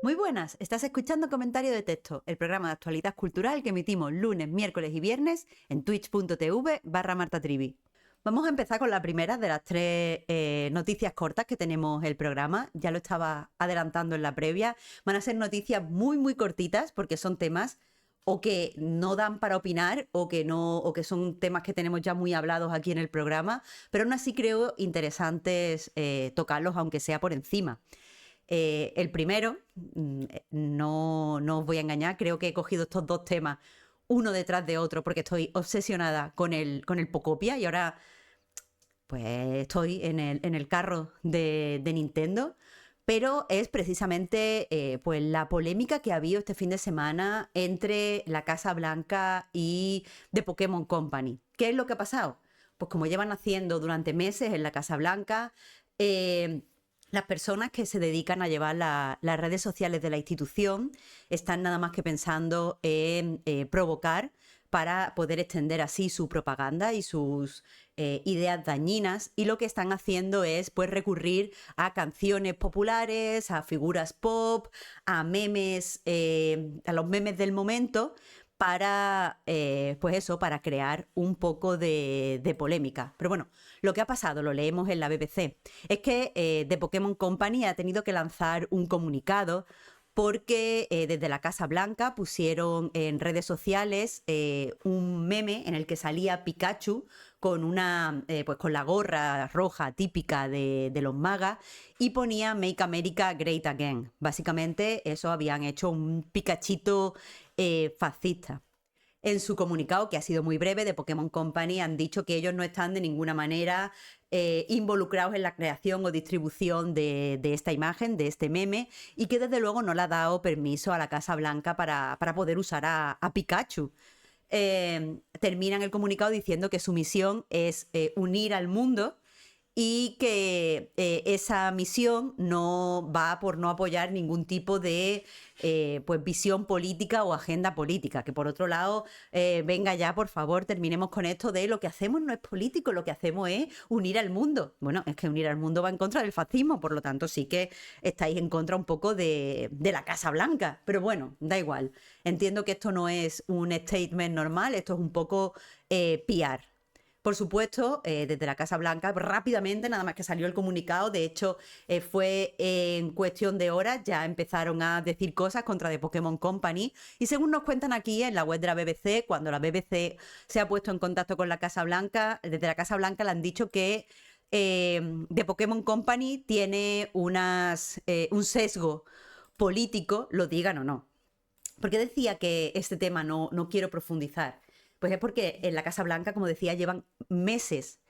Muy buenas, estás escuchando Comentario de Texto, el programa de actualidad cultural que emitimos lunes, miércoles y viernes en twitch.tv/martatrivi. Vamos a empezar con la primera de las tres noticias cortas que tenemos el programa. Ya lo estaba adelantando en la previa. Van a ser noticias muy cortitas porque son temas o que no dan para opinar o que son temas que tenemos ya muy hablados aquí en el programa, pero aún así creo interesantes tocarlos aunque sea por encima. El primero, no os voy a engañar, creo que he cogido estos dos temas uno detrás de otro porque estoy obsesionada con el Pocopia y ahora pues estoy en el carro de Nintendo, pero es precisamente pues la polémica que ha habido este fin de semana entre la Casa Blanca y The Pokémon Company. ¿Qué es lo que ha pasado? Pues como llevan haciendo durante meses en la Casa Blanca, las personas que se dedican a llevar las redes sociales de la institución están nada más que pensando en provocar para poder extender así su propaganda y sus ideas dañinas, y lo que están haciendo es pues recurrir a canciones populares, a figuras pop, a memes, a los memes del momento para, pues eso, para crear un poco de polémica. Pero bueno, lo que ha pasado, lo leemos en la BBC, es que The Pokémon Company ha tenido que lanzar un comunicado porque desde la Casa Blanca pusieron en redes sociales un meme en el que salía Pikachu con pues con la gorra roja típica de los magas y ponía Make America Great Again. Básicamente eso habían hecho un Pikachito fascista. En su comunicado, que ha sido muy breve, de Pokémon Company han dicho que ellos no están de ninguna manera involucrados en la creación o distribución de esta imagen, de este meme, y que desde luego no le ha dado permiso a la Casa Blanca para poder usar a Pikachu. Terminan el comunicado diciendo que su misión es unir al mundo y que esa misión no va por no apoyar ningún tipo de pues visión política o agenda política. Que por otro lado, venga ya, por favor, terminemos con esto de lo que hacemos no es político, lo que hacemos es unir al mundo. Bueno, es que unir al mundo va en contra del fascismo, por lo tanto sí que estáis en contra un poco de la Casa Blanca. Pero bueno, da igual. Entiendo que esto no es un statement normal, esto es un poco PR. Por supuesto, desde la Casa Blanca, rápidamente, nada más que salió el comunicado, de hecho, fue en cuestión de horas, ya empezaron a decir cosas contra The Pokémon Company. Y según nos cuentan aquí en la web de la BBC, cuando la BBC se ha puesto en contacto con la Casa Blanca, desde la Casa Blanca le han dicho que The Pokémon Company tiene un sesgo político, lo digan o no. ¿Por qué decía que este tema no quiero profundizar? Pues es porque en la Casa Blanca, como decía, llevan meses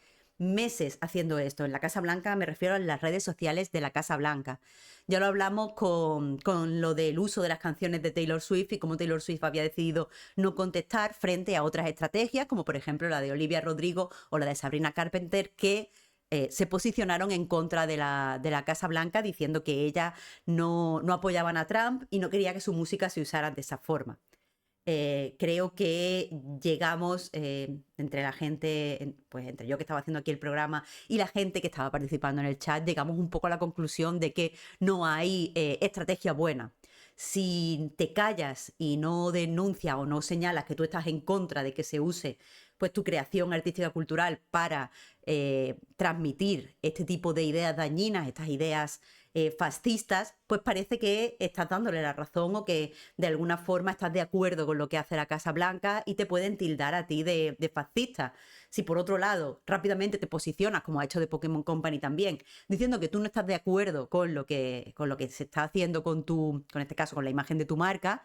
haciendo esto. En la Casa Blanca me refiero a las redes sociales de la Casa Blanca. Ya lo hablamos con lo del uso de las canciones de Taylor Swift y cómo Taylor Swift había decidido no contestar frente a otras estrategias, como por ejemplo la de Olivia Rodrigo o la de Sabrina Carpenter, que se posicionaron en contra de la Casa Blanca diciendo que ella no apoyaban a Trump y no quería que su música se usara de esa forma. Creo que llegamos entre la gente, pues entre yo que estaba haciendo aquí el programa y la gente que estaba participando en el chat, llegamos un poco a la conclusión de que no hay estrategia buena. Si te callas y no denuncias o no señalas que tú estás en contra de que se use pues tu creación artística cultural para transmitir este tipo de ideas dañinas, estas ideas fascistas, pues parece que estás dándole la razón o que de alguna forma estás de acuerdo con lo que hace la Casa Blanca y te pueden tildar a ti de fascista. Si por otro lado rápidamente te posicionas, como ha hecho The Pokémon Company también, diciendo que tú no estás de acuerdo con lo que se está haciendo con este caso, con la imagen de tu marca,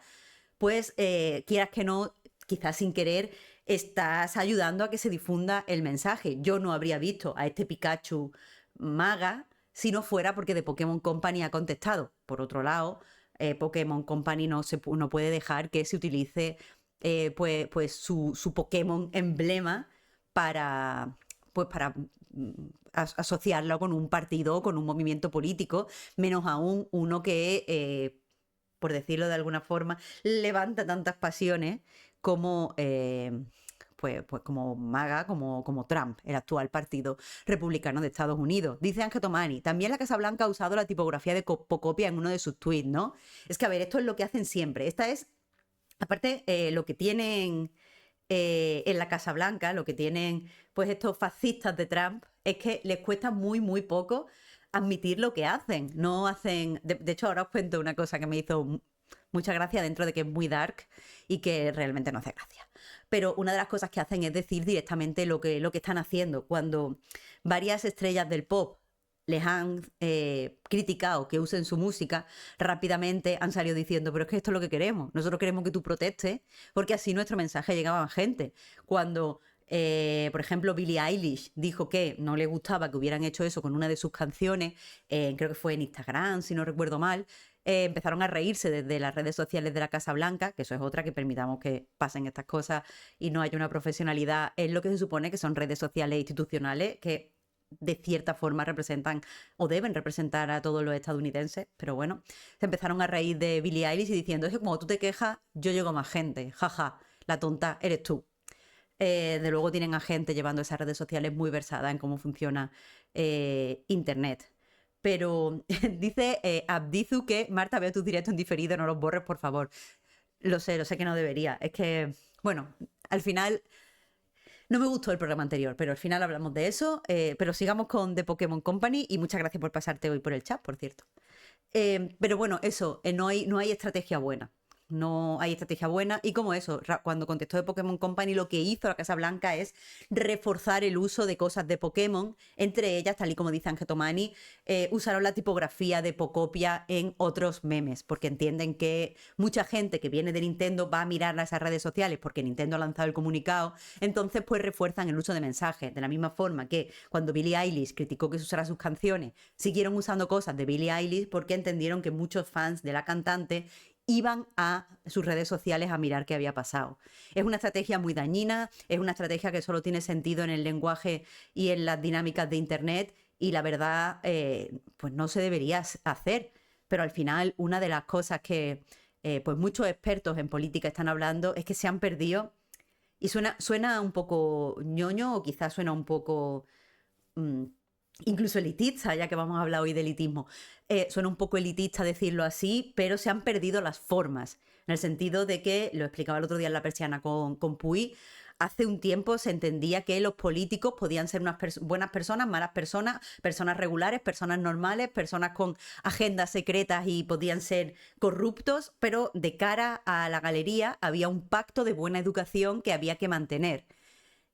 pues quieras que no, quizás sin querer, estás ayudando a que se difunda el mensaje. Yo no habría visto a este Pikachu maga si no fuera porque The Pokémon Company ha contestado. Por otro lado, Pokémon Company no puede dejar que se utilice pues su Pokémon emblema para asociarlo con un partido o con un movimiento político, menos aún uno que por decirlo de alguna forma, levanta tantas pasiones como pues como MAGA, como Trump, el actual partido republicano de Estados Unidos. Dice Ángel Tomani, también la Casa Blanca ha usado la tipografía de Pocopia en uno de sus tweets, ¿no? Es que, a ver, esto es lo que hacen siempre. Esta es, aparte, lo que tienen en la Casa Blanca, lo que tienen pues estos fascistas de Trump, es que les cuesta muy, muy poco admitir lo que hacen. No hacen... De hecho, ahora os cuento una cosa que me hizo mucha gracia, dentro de que es muy dark y que realmente no hace gracia. Pero una de las cosas que hacen es decir directamente lo que están haciendo. Cuando varias estrellas del pop les han criticado que usen su música, rápidamente han salido diciendo, pero es que esto es lo que queremos. Nosotros queremos que tú protestes porque así nuestro mensaje llegaba a más gente. Cuando, por ejemplo, Billie Eilish dijo que no le gustaba que hubieran hecho eso con una de sus canciones, creo que fue en Instagram, si no recuerdo mal, empezaron a reírse desde las redes sociales de la Casa Blanca, que eso es otra, que permitamos que pasen estas cosas y no haya una profesionalidad en lo que se supone que son redes sociales institucionales que de cierta forma representan o deben representar a todos los estadounidenses, pero bueno, se empezaron a reír de Billie Eilish y diciendo, es que como tú te quejas, yo llego a más gente, jaja, la tonta eres tú. De luego tienen a gente llevando esas redes sociales muy versada en cómo funciona Internet. Pero dice Abdizu que, Marta, veo tus directos en diferido, no los borres, por favor. Lo sé que no debería. Es que, bueno, al final... No me gustó el programa anterior, pero al final hablamos de eso. Pero sigamos con The Pokémon Company y muchas gracias por pasarte hoy por el chat, por cierto. Pero bueno, eso, no hay estrategia buena. No hay estrategia buena. Y como eso, cuando contestó de Pokémon Company, lo que hizo la Casa Blanca es reforzar el uso de cosas de Pokémon. Entre ellas, tal y como dice Ángel Tomani, usaron la tipografía de Pocopia en otros memes, porque entienden que mucha gente que viene de Nintendo va a mirar a esas redes sociales porque Nintendo ha lanzado el comunicado. Entonces, pues refuerzan el uso de mensajes. De la misma forma que cuando Billie Eilish criticó que se usara sus canciones, siguieron usando cosas de Billie Eilish porque entendieron que muchos fans de la cantante iban a sus redes sociales a mirar qué había pasado. Es una estrategia muy dañina, es una estrategia que solo tiene sentido en el lenguaje y en las dinámicas de Internet y la verdad, pues no se debería hacer. Pero al final, una de las cosas que pues muchos expertos en política están hablando es que se han perdido, y suena un poco ñoño o quizás suena un poco... incluso elitista, ya que vamos a hablar hoy de elitismo. Suena un poco elitista decirlo así, pero se han perdido las formas, en el sentido de que, lo explicaba el otro día en La Persiana con Puy, hace un tiempo se entendía que los políticos podían ser unas buenas personas, malas personas, personas regulares, personas normales, personas con agendas secretas y podían ser corruptos, pero de cara a la galería había un pacto de buena educación que había que mantener.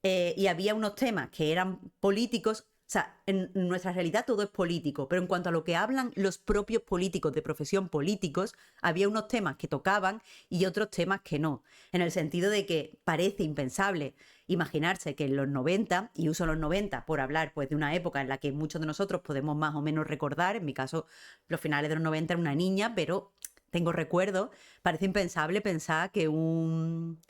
Y había unos temas que eran políticos. O sea, en nuestra realidad todo es político, pero en cuanto a lo que hablan los propios políticos de profesión políticos, había unos temas que tocaban y otros temas que no. En el sentido de que parece impensable imaginarse que en los 90, y uso los 90 por hablar pues de una época en la que muchos de nosotros podemos más o menos recordar, en mi caso los finales de los 90 era una niña, pero tengo recuerdos, parece impensable pensar que un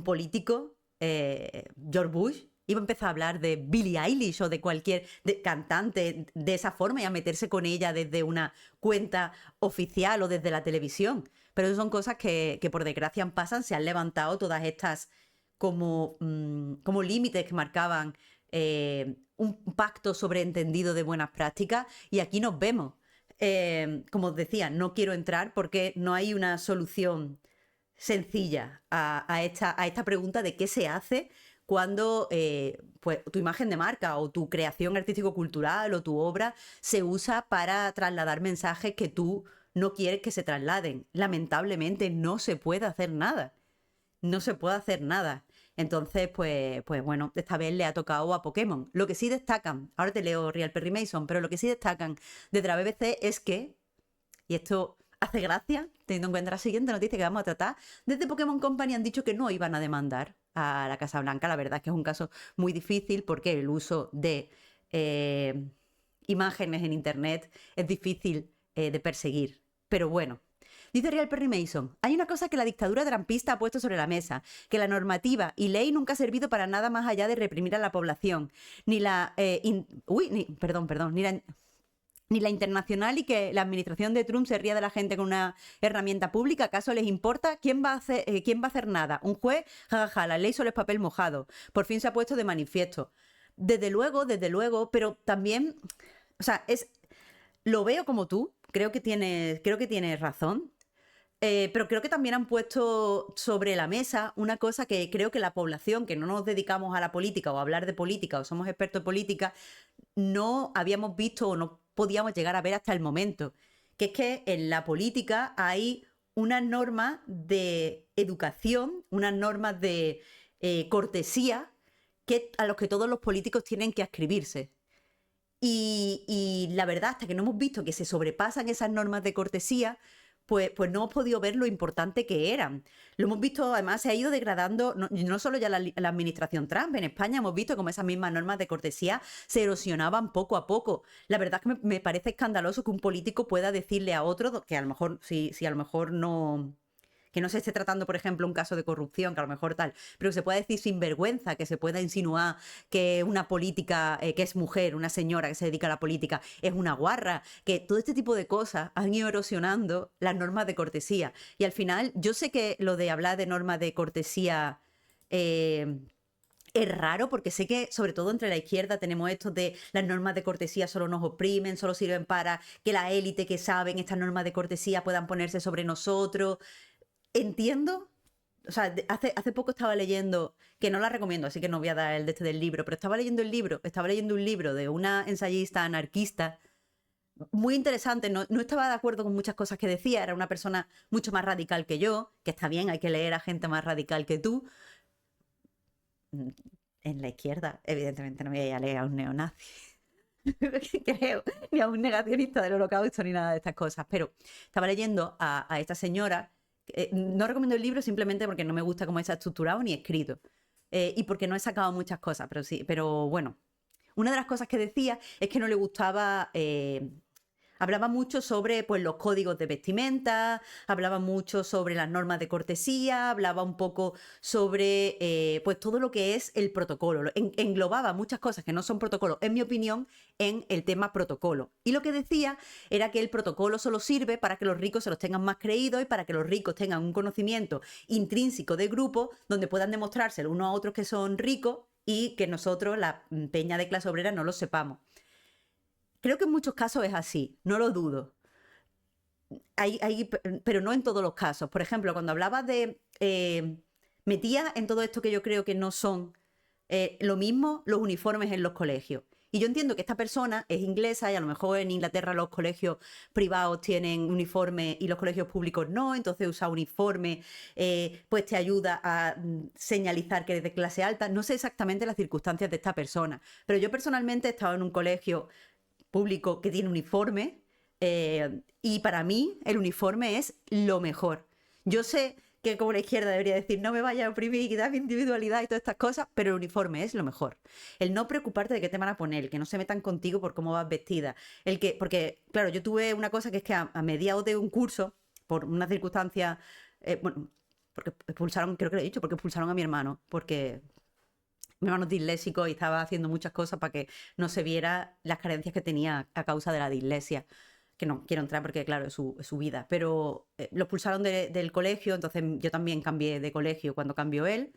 político, George Bush, iba a empezar a hablar de Billie Eilish o de cualquier cantante de esa forma y a meterse con ella desde una cuenta oficial o desde la televisión. Pero eso son cosas que por desgracia pasan. Se han levantado todas estas como límites que marcaban un pacto sobreentendido de buenas prácticas, y aquí nos vemos. Como os decía, no quiero entrar porque no hay una solución sencilla a esta pregunta de qué se hace cuando pues, tu imagen de marca o tu creación artístico-cultural o tu obra se usa para trasladar mensajes que tú no quieres que se trasladen. Lamentablemente no se puede hacer nada. No se puede hacer nada. Entonces, pues bueno, esta vez le ha tocado a Pokémon. Lo que sí destacan, ahora te leo Real Perry Mason, pero lo que sí destacan desde la BBC es que, y esto hace gracia, teniendo en cuenta la siguiente noticia que vamos a tratar, desde Pokémon Company han dicho que no iban a demandar a la Casa Blanca. La verdad es que es un caso muy difícil porque el uso de imágenes en Internet es difícil de perseguir. Pero bueno, dice Real Perry Mason, hay una cosa que la dictadura trumpista ha puesto sobre la mesa, que la normativa y ley nunca ha servido para nada más allá de reprimir a la población, ni la... ni la internacional y que la administración de Trump se ría de la gente con una herramienta pública. ¿Acaso les importa? ¿Quién va a hacer nada? Un juez, jajaja, la ley solo es papel mojado. Por fin se ha puesto de manifiesto. Desde luego, pero también, o sea, lo veo como tú, creo que tienes razón. Pero creo que también han puesto sobre la mesa una cosa que creo que la población que no nos dedicamos a la política o a hablar de política o somos expertos en política no habíamos visto o no podíamos llegar a ver hasta el momento, que es que en la política hay unas normas de educación, unas normas de cortesía a los que todos los políticos tienen que adscribirse. Y la verdad, hasta que no hemos visto que se sobrepasan esas normas de cortesía, pues no hemos podido ver lo importante que eran. Lo hemos visto, además, se ha ido degradando, no solo ya la administración Trump, en España hemos visto cómo esas mismas normas de cortesía se erosionaban poco a poco. La verdad es que me parece escandaloso que un político pueda decirle a otro que a lo mejor, si a lo mejor no, que no se esté tratando, por ejemplo, un caso de corrupción, que a lo mejor tal, pero que se pueda decir sin vergüenza, que se pueda insinuar que una política, que es mujer, una señora que se dedica a la política, es una guarra, que todo este tipo de cosas han ido erosionando las normas de cortesía. Y al final, yo sé que lo de hablar de normas de cortesía es raro, porque sé que sobre todo entre la izquierda tenemos esto de las normas de cortesía solo nos oprimen, solo sirven para que la élite que saben estas normas de cortesía puedan ponerse sobre nosotros. Entiendo, o sea, hace poco estaba leyendo, que no la recomiendo, así que no voy a dar el de este del libro, pero estaba leyendo un libro de una ensayista anarquista muy interesante. No estaba de acuerdo con muchas cosas que decía, era una persona mucho más radical que yo, que está bien, hay que leer a gente más radical que tú. En la izquierda, evidentemente no voy a ir a leer a un neonazi, creo, ni a un negacionista del holocausto ni nada de estas cosas, pero estaba leyendo a esta señora. No recomiendo el libro simplemente porque no me gusta cómo está estructurado ni escrito, y porque no he sacado muchas cosas, pero sí, pero bueno, una de las cosas que decía es que no le gustaba. Hablaba mucho sobre, pues, los códigos de vestimenta, hablaba mucho sobre las normas de cortesía, hablaba un poco sobre, pues, todo lo que es el protocolo. Englobaba muchas cosas que no son protocolo, en mi opinión, en el tema protocolo. Y lo que decía era que el protocolo solo sirve para que los ricos se los tengan más creídos y para que los ricos tengan un conocimiento intrínseco de grupo donde puedan demostrarse unos a otros que son ricos y que nosotros, la peña de clase obrera, no lo sepamos. Creo que en muchos casos es así, no lo dudo. Pero no en todos los casos. Por ejemplo, cuando hablaba de... metía en todo esto que yo creo que no son lo mismo los uniformes en los colegios. Y yo entiendo que esta persona es inglesa y a lo mejor en Inglaterra los colegios privados tienen uniforme y los colegios públicos no, entonces usar uniforme pues te ayuda a señalizar que eres de clase alta. No sé exactamente las circunstancias de esta persona, pero yo personalmente he estado en un colegio público que tiene uniforme, y para mí el uniforme es lo mejor. Yo sé que como la izquierda debería decir no me vaya a oprimir y quitar mi individualidad y todas estas cosas, pero el uniforme es lo mejor. El no preocuparte de qué te van a poner, el que no se metan contigo por cómo vas vestida, porque claro, yo tuve una cosa que es que a mediados de un curso, por una circunstancia, bueno, porque expulsaron, creo que lo he dicho, porque expulsaron a mi hermano, porque mi hermano es disléxico y estaba haciendo muchas cosas para que no se viera las carencias que tenía a causa de la dislexia. Que no quiero entrar porque, claro, es su vida. Pero lo expulsaron del colegio, entonces yo también cambié de colegio cuando cambió él.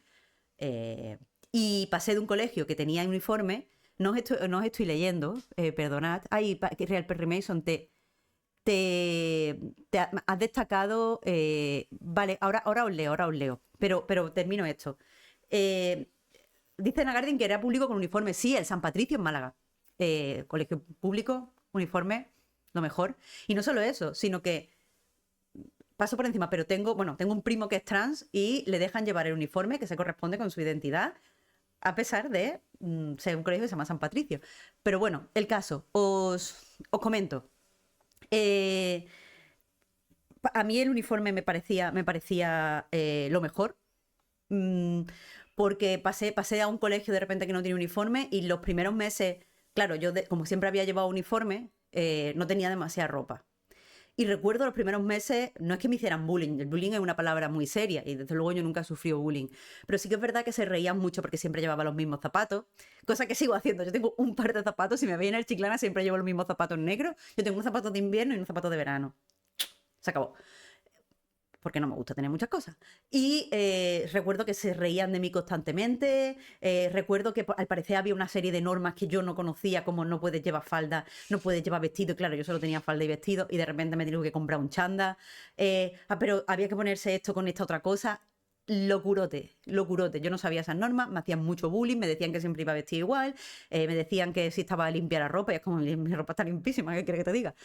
Y pasé de un colegio que tenía uniforme. No os estoy leyendo, perdonad. Ay, Real Perry Mason, has destacado. Vale, ahora os leo. Pero termino esto. Eh, Dice Nagardin que era público con uniforme. Sí, el San Patricio en Málaga. Colegio público, uniforme, lo mejor. Y no solo eso, sino que paso por encima, pero tengo un primo que es trans y le dejan llevar el uniforme que se corresponde con su identidad, a pesar de ser un colegio que se llama San Patricio. Pero bueno, el caso, os comento. Eh, a mí el uniforme me parecía lo mejor. Mm, Porque pasé a un colegio de repente que no tiene uniforme y los primeros meses, claro, yo como siempre había llevado uniforme, no tenía demasiada ropa. Y recuerdo los primeros meses, no es que me hicieran bullying, el bullying es una palabra muy seria y desde luego yo nunca he sufrido bullying, pero sí que es verdad que se reían mucho porque siempre llevaba los mismos zapatos, cosa que sigo haciendo. Yo tengo un par de zapatos, si me veis en el Chiclana siempre llevo los mismos zapatos negros, yo tengo un zapato de invierno y un zapato de verano. Se acabó. Porque no me gusta tener muchas cosas. Y recuerdo que se reían de mí constantemente, recuerdo que al parecer había una serie de normas que yo no conocía, como no puedes llevar falda, no puedes llevar vestido, y claro, yo solo tenía falda y vestido, y de repente me tuve que comprar un chándal, pero había que ponerse esto con esta otra cosa. Locurote, locurote. Yo no sabía esas normas, me hacían mucho bullying, me decían que siempre iba vestido igual, me decían que si estaba limpia la ropa, y es como, mi ropa está limpísima, ¿qué quieres que te diga?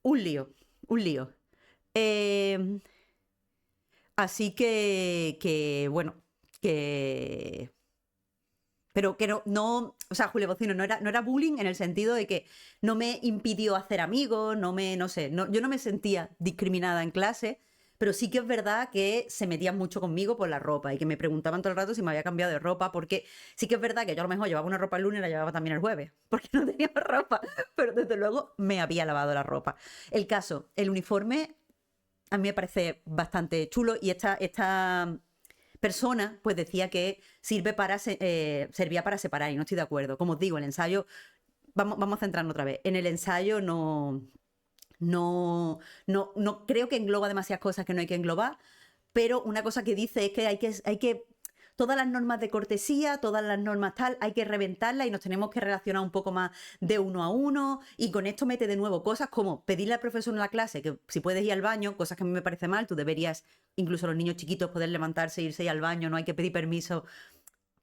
Un lío, un lío. Eh, Así que bueno, que... Pero que o sea, Julio Bocino, no era bullying en el sentido de que no me impidió hacer amigos, no sé, yo no me sentía discriminada en clase, pero sí que es verdad que se metían mucho conmigo por la ropa y que me preguntaban todo el rato si me había cambiado de ropa, porque sí que es verdad que yo a lo mejor llevaba una ropa el lunes y la llevaba también el jueves, porque no tenía más ropa, pero desde luego me había lavado la ropa. El caso, el uniforme a mí me parece bastante chulo y esta persona pues decía que servía para separar y no estoy de acuerdo. Como os digo, el ensayo, vamos a centrarnos otra vez, en el ensayo no creo que engloba demasiadas cosas que no hay que englobar, pero una cosa que dice es que hay que todas las normas de cortesía, todas las normas tal, hay que reventarlas y nos tenemos que relacionar un poco más de uno a uno. Y con esto mete de nuevo cosas como pedirle al profesor en la clase que si puedes ir al baño, cosas que a mí me parece mal, tú deberías, incluso los niños chiquitos, poder levantarse e irse al baño, no hay que pedir permiso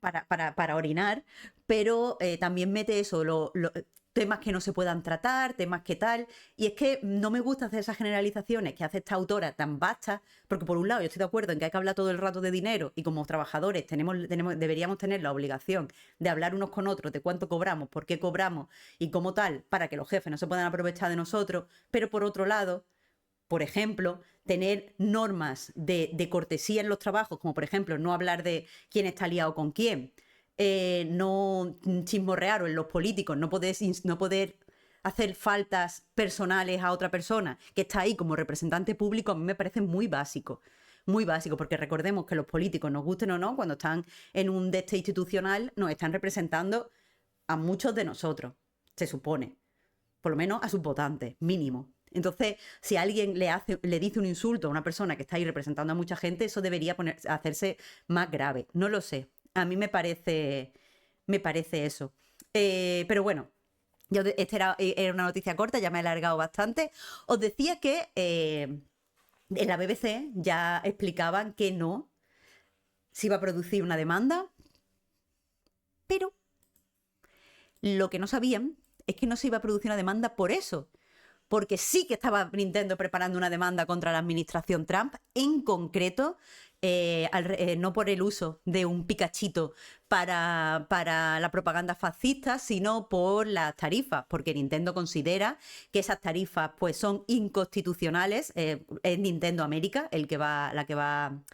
para orinar, pero también mete eso, temas que no se puedan tratar, temas que tal, y es que no me gusta hacer esas generalizaciones que hace esta autora tan vastas, porque por un lado yo estoy de acuerdo en que hay que hablar todo el rato de dinero y como trabajadores deberíamos tener la obligación de hablar unos con otros de cuánto cobramos, por qué cobramos y como tal, para que los jefes no se puedan aprovechar de nosotros, pero por otro lado, por ejemplo, tener normas de cortesía en los trabajos, como por ejemplo no hablar de quién está liado con quién, no chismorrear o en los políticos, no poder hacer faltas personales a otra persona que está ahí como representante público, a mí me parece muy básico, porque recordemos que los políticos, nos gusten o no, cuando están en un deste institucional, nos están representando a muchos de nosotros, se supone, por lo menos a sus votantes, mínimo. Entonces, si alguien le dice un insulto a una persona que está ahí representando a mucha gente, eso debería hacerse más grave. No lo sé. A mí me parece eso. Pero bueno, esta era una noticia corta, ya me he alargado bastante. Os decía que en la BBC ya explicaban que no se iba a producir una demanda, pero lo que no sabían es que no se iba a producir una demanda por eso, porque sí que estaba Nintendo preparando una demanda contra la administración Trump, en concreto, no por el uso de un Pikachito para la propaganda fascista, sino por las tarifas, porque Nintendo considera que esas tarifas pues, son inconstitucionales. Es Nintendo América la que va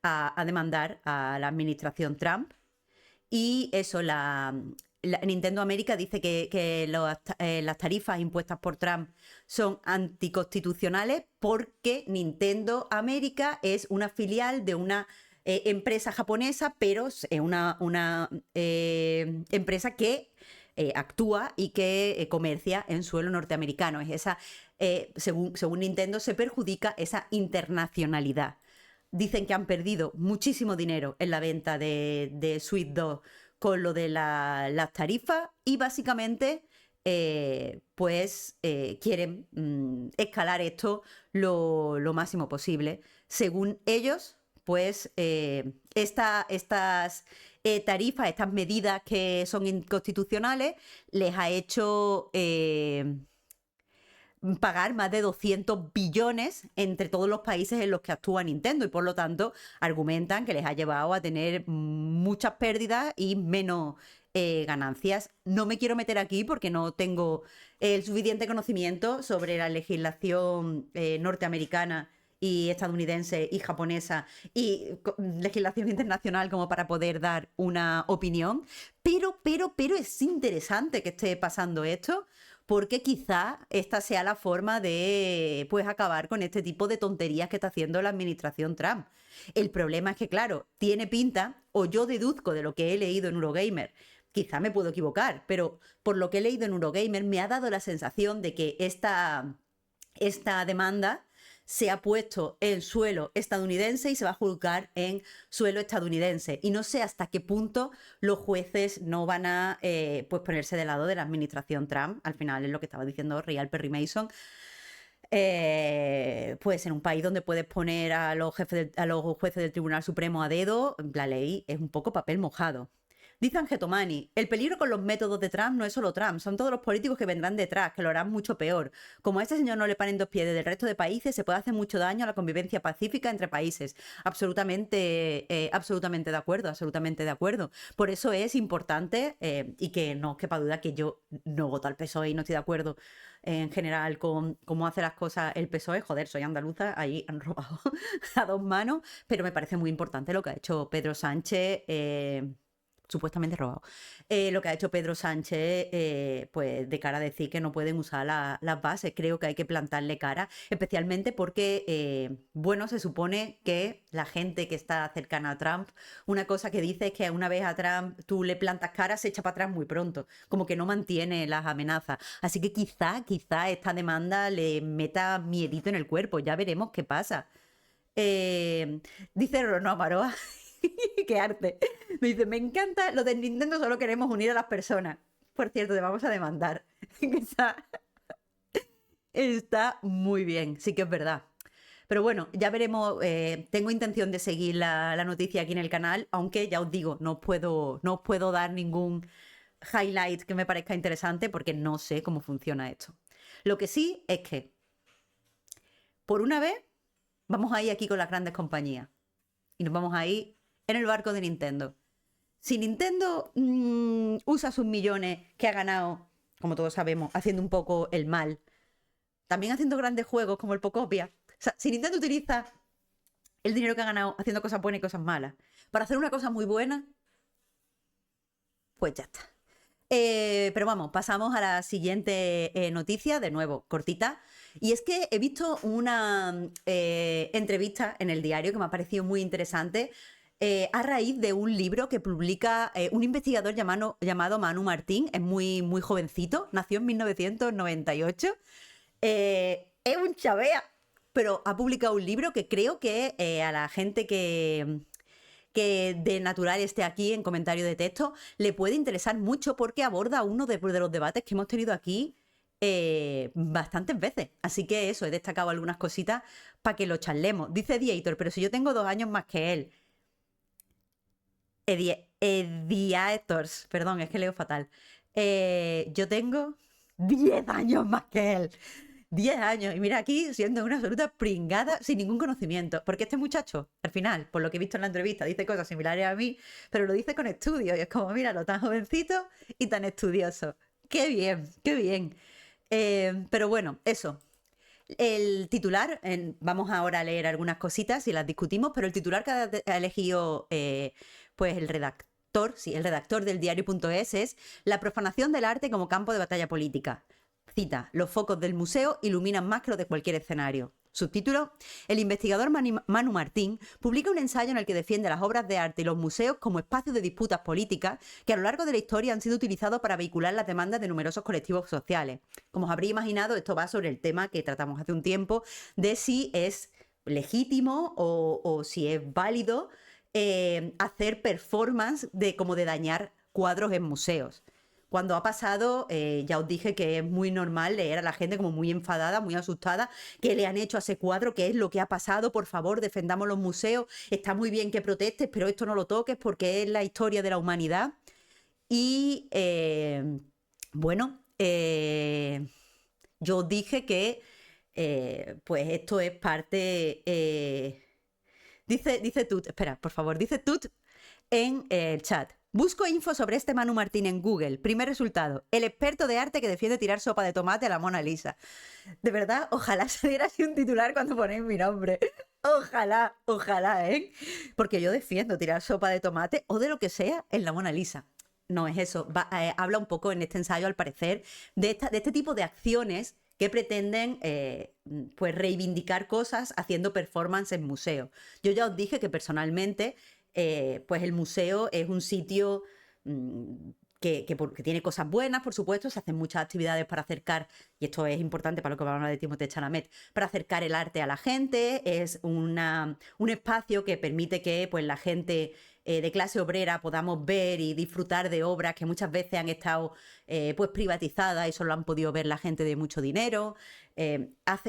a demandar a la administración Trump. Y eso, Nintendo América dice que las tarifas impuestas por Trump son anticonstitucionales porque Nintendo América es una filial de una empresa japonesa, pero es una empresa que actúa y que comercia en suelo norteamericano. Según Nintendo, se perjudica esa internacionalidad. Dicen que han perdido muchísimo dinero en la venta de Switch 2 con lo de las tarifas y básicamente quieren escalar esto lo máximo posible. Según ellos, pues estas tarifas, estas medidas que son inconstitucionales, les ha hecho pagar más de 200 billones entre todos los países en los que actúa Nintendo y por lo tanto argumentan que les ha llevado a tener muchas pérdidas y menos ganancias. No me quiero meter aquí porque no tengo el suficiente conocimiento sobre la legislación norteamericana y estadounidense y japonesa y legislación internacional como para poder dar una opinión, pero es interesante que esté pasando esto porque quizá esta sea la forma de pues acabar con este tipo de tonterías que está haciendo la administración Trump. El problema es que, claro, tiene pinta, o yo deduzco de lo que he leído en Eurogamer, quizá me puedo equivocar, pero por lo que he leído en Eurogamer me ha dado la sensación de que esta demanda se ha puesto en suelo estadounidense y se va a juzgar en suelo estadounidense. Y no sé hasta qué punto los jueces no van a pues ponerse del lado de la administración Trump. Al final es lo que estaba diciendo Real Perry Mason. Pues en un país donde puedes poner a los jueces del Tribunal Supremo a dedo, la ley es un poco papel mojado. Dice Angetomani, el peligro con los métodos de Trump no es solo Trump, son todos los políticos que vendrán detrás, que lo harán mucho peor. Como a este señor no le paren dos pies del resto de países, se puede hacer mucho daño a la convivencia pacífica entre países. Absolutamente de acuerdo, absolutamente de acuerdo. Por eso es importante, y que no quepa duda que yo no voto al PSOE y no estoy de acuerdo en general con cómo hace las cosas el PSOE. Joder, soy andaluza, ahí han robado a dos manos, pero me parece muy importante lo que ha hecho Pedro Sánchez, supuestamente robado. Lo que ha hecho Pedro Sánchez, pues de cara a decir que no pueden usar las bases. Creo que hay que plantarle cara, especialmente porque, bueno, se supone que la gente que está cercana a Trump, una cosa que dice es que una vez a Trump tú le plantas cara, se echa para atrás muy pronto, como que no mantiene las amenazas. Así que quizá esta demanda le meta miedito en el cuerpo, ya veremos qué pasa. Dice Rono Amaroa, qué arte. Me dice, me encanta lo de Nintendo, solo queremos unir a las personas. Por cierto, te vamos a demandar. Está muy bien, sí que es verdad. Pero bueno, ya veremos. Tengo intención de seguir la noticia aquí en el canal, aunque ya os digo, no os puedo dar ningún highlight que me parezca interesante porque no sé cómo funciona esto. Lo que sí es que, por una vez, vamos a ir aquí con las grandes compañías. Y nos vamos a ir en el barco de Nintendo. Si Nintendo usa sus millones que ha ganado, como todos sabemos, haciendo un poco el mal, también haciendo grandes juegos como el Pocopia. O sea, si Nintendo utiliza el dinero que ha ganado haciendo cosas buenas y cosas malas para hacer una cosa muy buena, pues ya está. Pero vamos, pasamos a la siguiente noticia, de nuevo, cortita. Y es que he visto una entrevista en el diario que me ha parecido muy interesante, a raíz de un libro que publica un investigador llamado Manu Martín. Es muy, muy jovencito, nació en 1998. Es un chavea, pero ha publicado un libro que creo que a la gente que de natural esté aquí en comentario de texto le puede interesar mucho, porque aborda uno de los debates que hemos tenido aquí bastantes veces. Así que eso, he destacado algunas cositas para que lo charlemos. Dice Ediator, pero si yo tengo 2 años más que él. Ediators, perdón, es que leo fatal. Yo tengo 10 años más que él. 10 años. Y mira, aquí siendo una absoluta pringada sin ningún conocimiento. Porque este muchacho, al final, por lo que he visto en la entrevista, dice cosas similares a mí, pero lo dice con estudios. Y es como, míralo, tan jovencito y tan estudioso. ¡Qué bien! ¡Qué bien! Pero bueno, eso. El titular, vamos ahora a leer algunas cositas y las discutimos, pero el titular que ha elegido pues el redactor del diario.es es: la profanación del arte como campo de batalla política. Cita: los focos del museo iluminan más que los de cualquier escenario. Subtítulo: el investigador Manu Martín publica un ensayo en el que defiende las obras de arte y los museos como espacios de disputas políticas que a lo largo de la historia han sido utilizados para vehicular las demandas de numerosos colectivos sociales. Como os habréis imaginado, esto va sobre el tema que tratamos hace un tiempo de si es legítimo o si es válido hacer performance como de dañar cuadros en museos. Cuando ha pasado, ya os dije que es muy normal leer a la gente como muy enfadada, muy asustada, que le han hecho a ese cuadro, qué es lo que ha pasado, por favor, defendamos los museos, está muy bien que protestes, pero esto no lo toques porque es la historia de la humanidad. Y bueno, yo os dije que pues esto es parte... dice Tut, espera, por favor, dice Tut en el chat: busco info sobre este Manu Martín en Google. Primer resultado: el experto de arte que defiende tirar sopa de tomate a la Mona Lisa. De verdad, ojalá saliera así un titular cuando ponéis mi nombre. Ojalá, ojalá, ¿eh? Porque yo defiendo tirar sopa de tomate o de lo que sea en la Mona Lisa. no es eso. Habla un poco en este ensayo, al parecer, de este tipo de acciones que pretenden pues reivindicar cosas haciendo performance en museo. Yo ya os dije que personalmente pues el museo es un sitio que tiene cosas buenas, por supuesto, se hacen muchas actividades para acercar, y esto es importante para lo que vamos a hablar de Timothée Chalamet, para acercar el arte a la gente, es un espacio que permite que pues, la gente de clase obrera podamos ver y disfrutar de obras que muchas veces han estado pues privatizadas y solo han podido ver la gente de mucho dinero,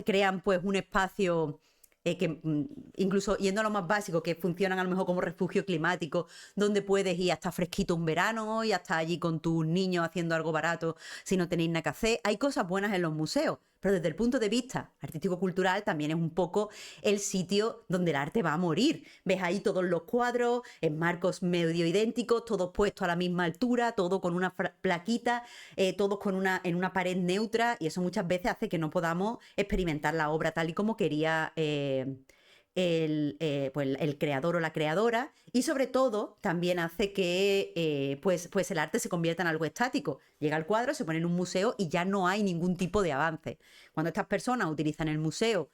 crean pues un espacio que incluso yendo a lo más básico, que funcionan a lo mejor como refugio climático, donde puedes ir hasta fresquito un verano y hasta allí con tus niños haciendo algo barato si no tenéis nada que hacer. Hay cosas buenas en los museos, pero desde el punto de vista artístico-cultural también es un poco el sitio donde el arte va a morir. Ves ahí todos los cuadros en marcos medio idénticos, todos puestos a la misma altura, todo con una plaquita, todos en una pared neutra, y eso muchas veces hace que no podamos experimentar la obra tal y como quería pues el creador o la creadora, y sobre todo también hace que pues el arte se convierta en algo estático. Llega el cuadro, se pone en un museo y ya no hay ningún tipo de avance. Cuando estas personas utilizan el museo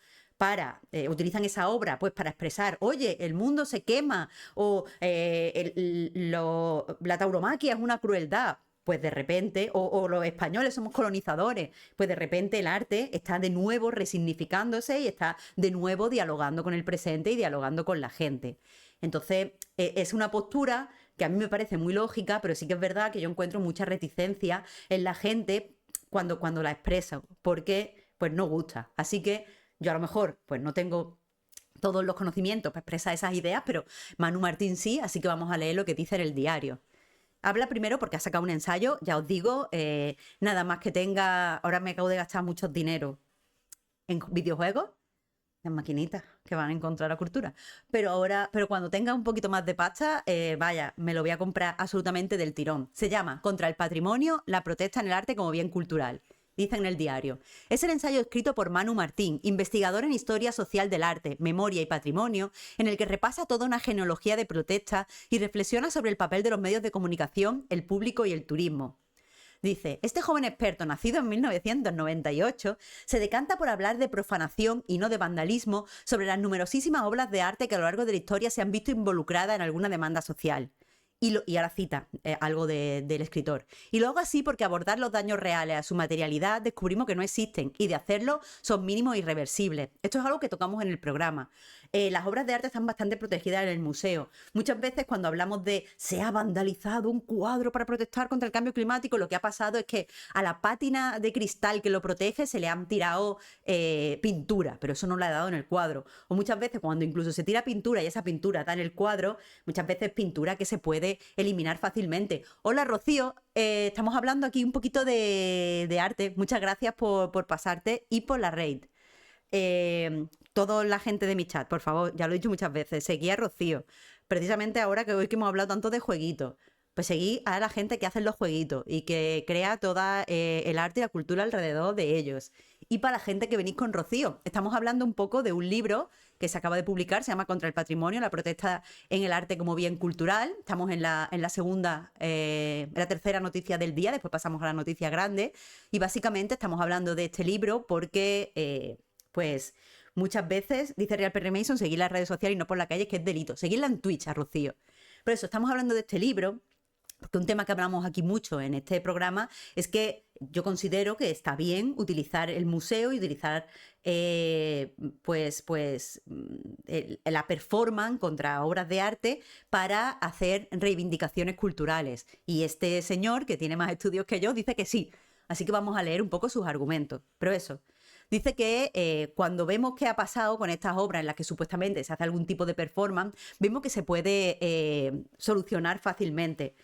utilizan esa obra pues para expresar, oye, el mundo se quema, o la tauromaquia es una crueldad, pues de repente, o los españoles somos colonizadores, pues de repente el arte está de nuevo resignificándose y está de nuevo dialogando con el presente y dialogando con la gente. Entonces, es una postura que a mí me parece muy lógica, pero sí que es verdad que yo encuentro mucha reticencia en la gente cuando la expresa, porque pues no gusta. Así que yo a lo mejor pues no tengo todos los conocimientos para expresar esas ideas, pero Manu Martín sí, así que vamos a leer lo que dice en el diario. Habla primero porque ha sacado un ensayo, ya os digo, nada más que tenga... Ahora me acabo de gastar mucho dinero en videojuegos, en maquinitas que van a encontrar la cultura. Pero cuando tenga un poquito más de pasta, vaya, me lo voy a comprar absolutamente del tirón. Se llama Contra el patrimonio, la protesta en el arte como bien cultural. Dice en el diario. Es el ensayo escrito por Manu Martín, investigador en historia social del arte, memoria y patrimonio, en el que repasa toda una genealogía de protesta y reflexiona sobre el papel de los medios de comunicación, el público y el turismo. Dice, este joven experto, nacido en 1998, se decanta por hablar de profanación y no de vandalismo sobre las numerosísimas obras de arte que a lo largo de la historia se han visto involucradas en alguna demanda social. Y ahora cita algo del escritor. Y lo hago así porque abordar los daños reales a su materialidad descubrimos que no existen, y de hacerlo son mínimos e irreversibles. Esto es algo que tocamos en el programa. Las obras de arte están bastante protegidas en el museo. Muchas veces cuando hablamos de se ha vandalizado un cuadro para protestar contra el cambio climático, lo que ha pasado es que a la pátina de cristal que lo protege se le han tirado pintura, pero eso no lo ha dado en el cuadro. O muchas veces cuando incluso se tira pintura y esa pintura da en el cuadro, muchas veces pintura que se puede eliminar fácilmente. Hola Rocío, estamos hablando aquí un poquito de arte. Muchas gracias por pasarte y por la raid. Toda la gente de mi chat, por favor, ya lo he dicho muchas veces, seguí a Rocío. Precisamente ahora que hoy que hemos hablado tanto de jueguitos, pues seguí a la gente que hace los jueguitos y que crea toda el arte y la cultura alrededor de ellos. Y para la gente que venís con Rocío, estamos hablando un poco de un libro que se acaba de publicar, se llama Contra el patrimonio, la protesta en el arte como bien cultural. Estamos en la tercera noticia del día, después pasamos a la noticia grande. Y básicamente estamos hablando de este libro porque, pues, muchas veces, dice Real Perry Mason, seguir las redes sociales y no por la calle, que es delito. Seguirla en Twitch a Rocío. Por eso, estamos hablando de este libro, porque un tema que hablamos aquí mucho en este programa es que yo considero que está bien utilizar el museo y utilizar la performance contra obras de arte para hacer reivindicaciones culturales. Y este señor, que tiene más estudios que yo, dice que sí. Así que vamos a leer un poco sus argumentos. Pero eso, dice que cuando vemos qué ha pasado con estas obras en las que supuestamente se hace algún tipo de performance, vemos que se puede solucionar fácilmente.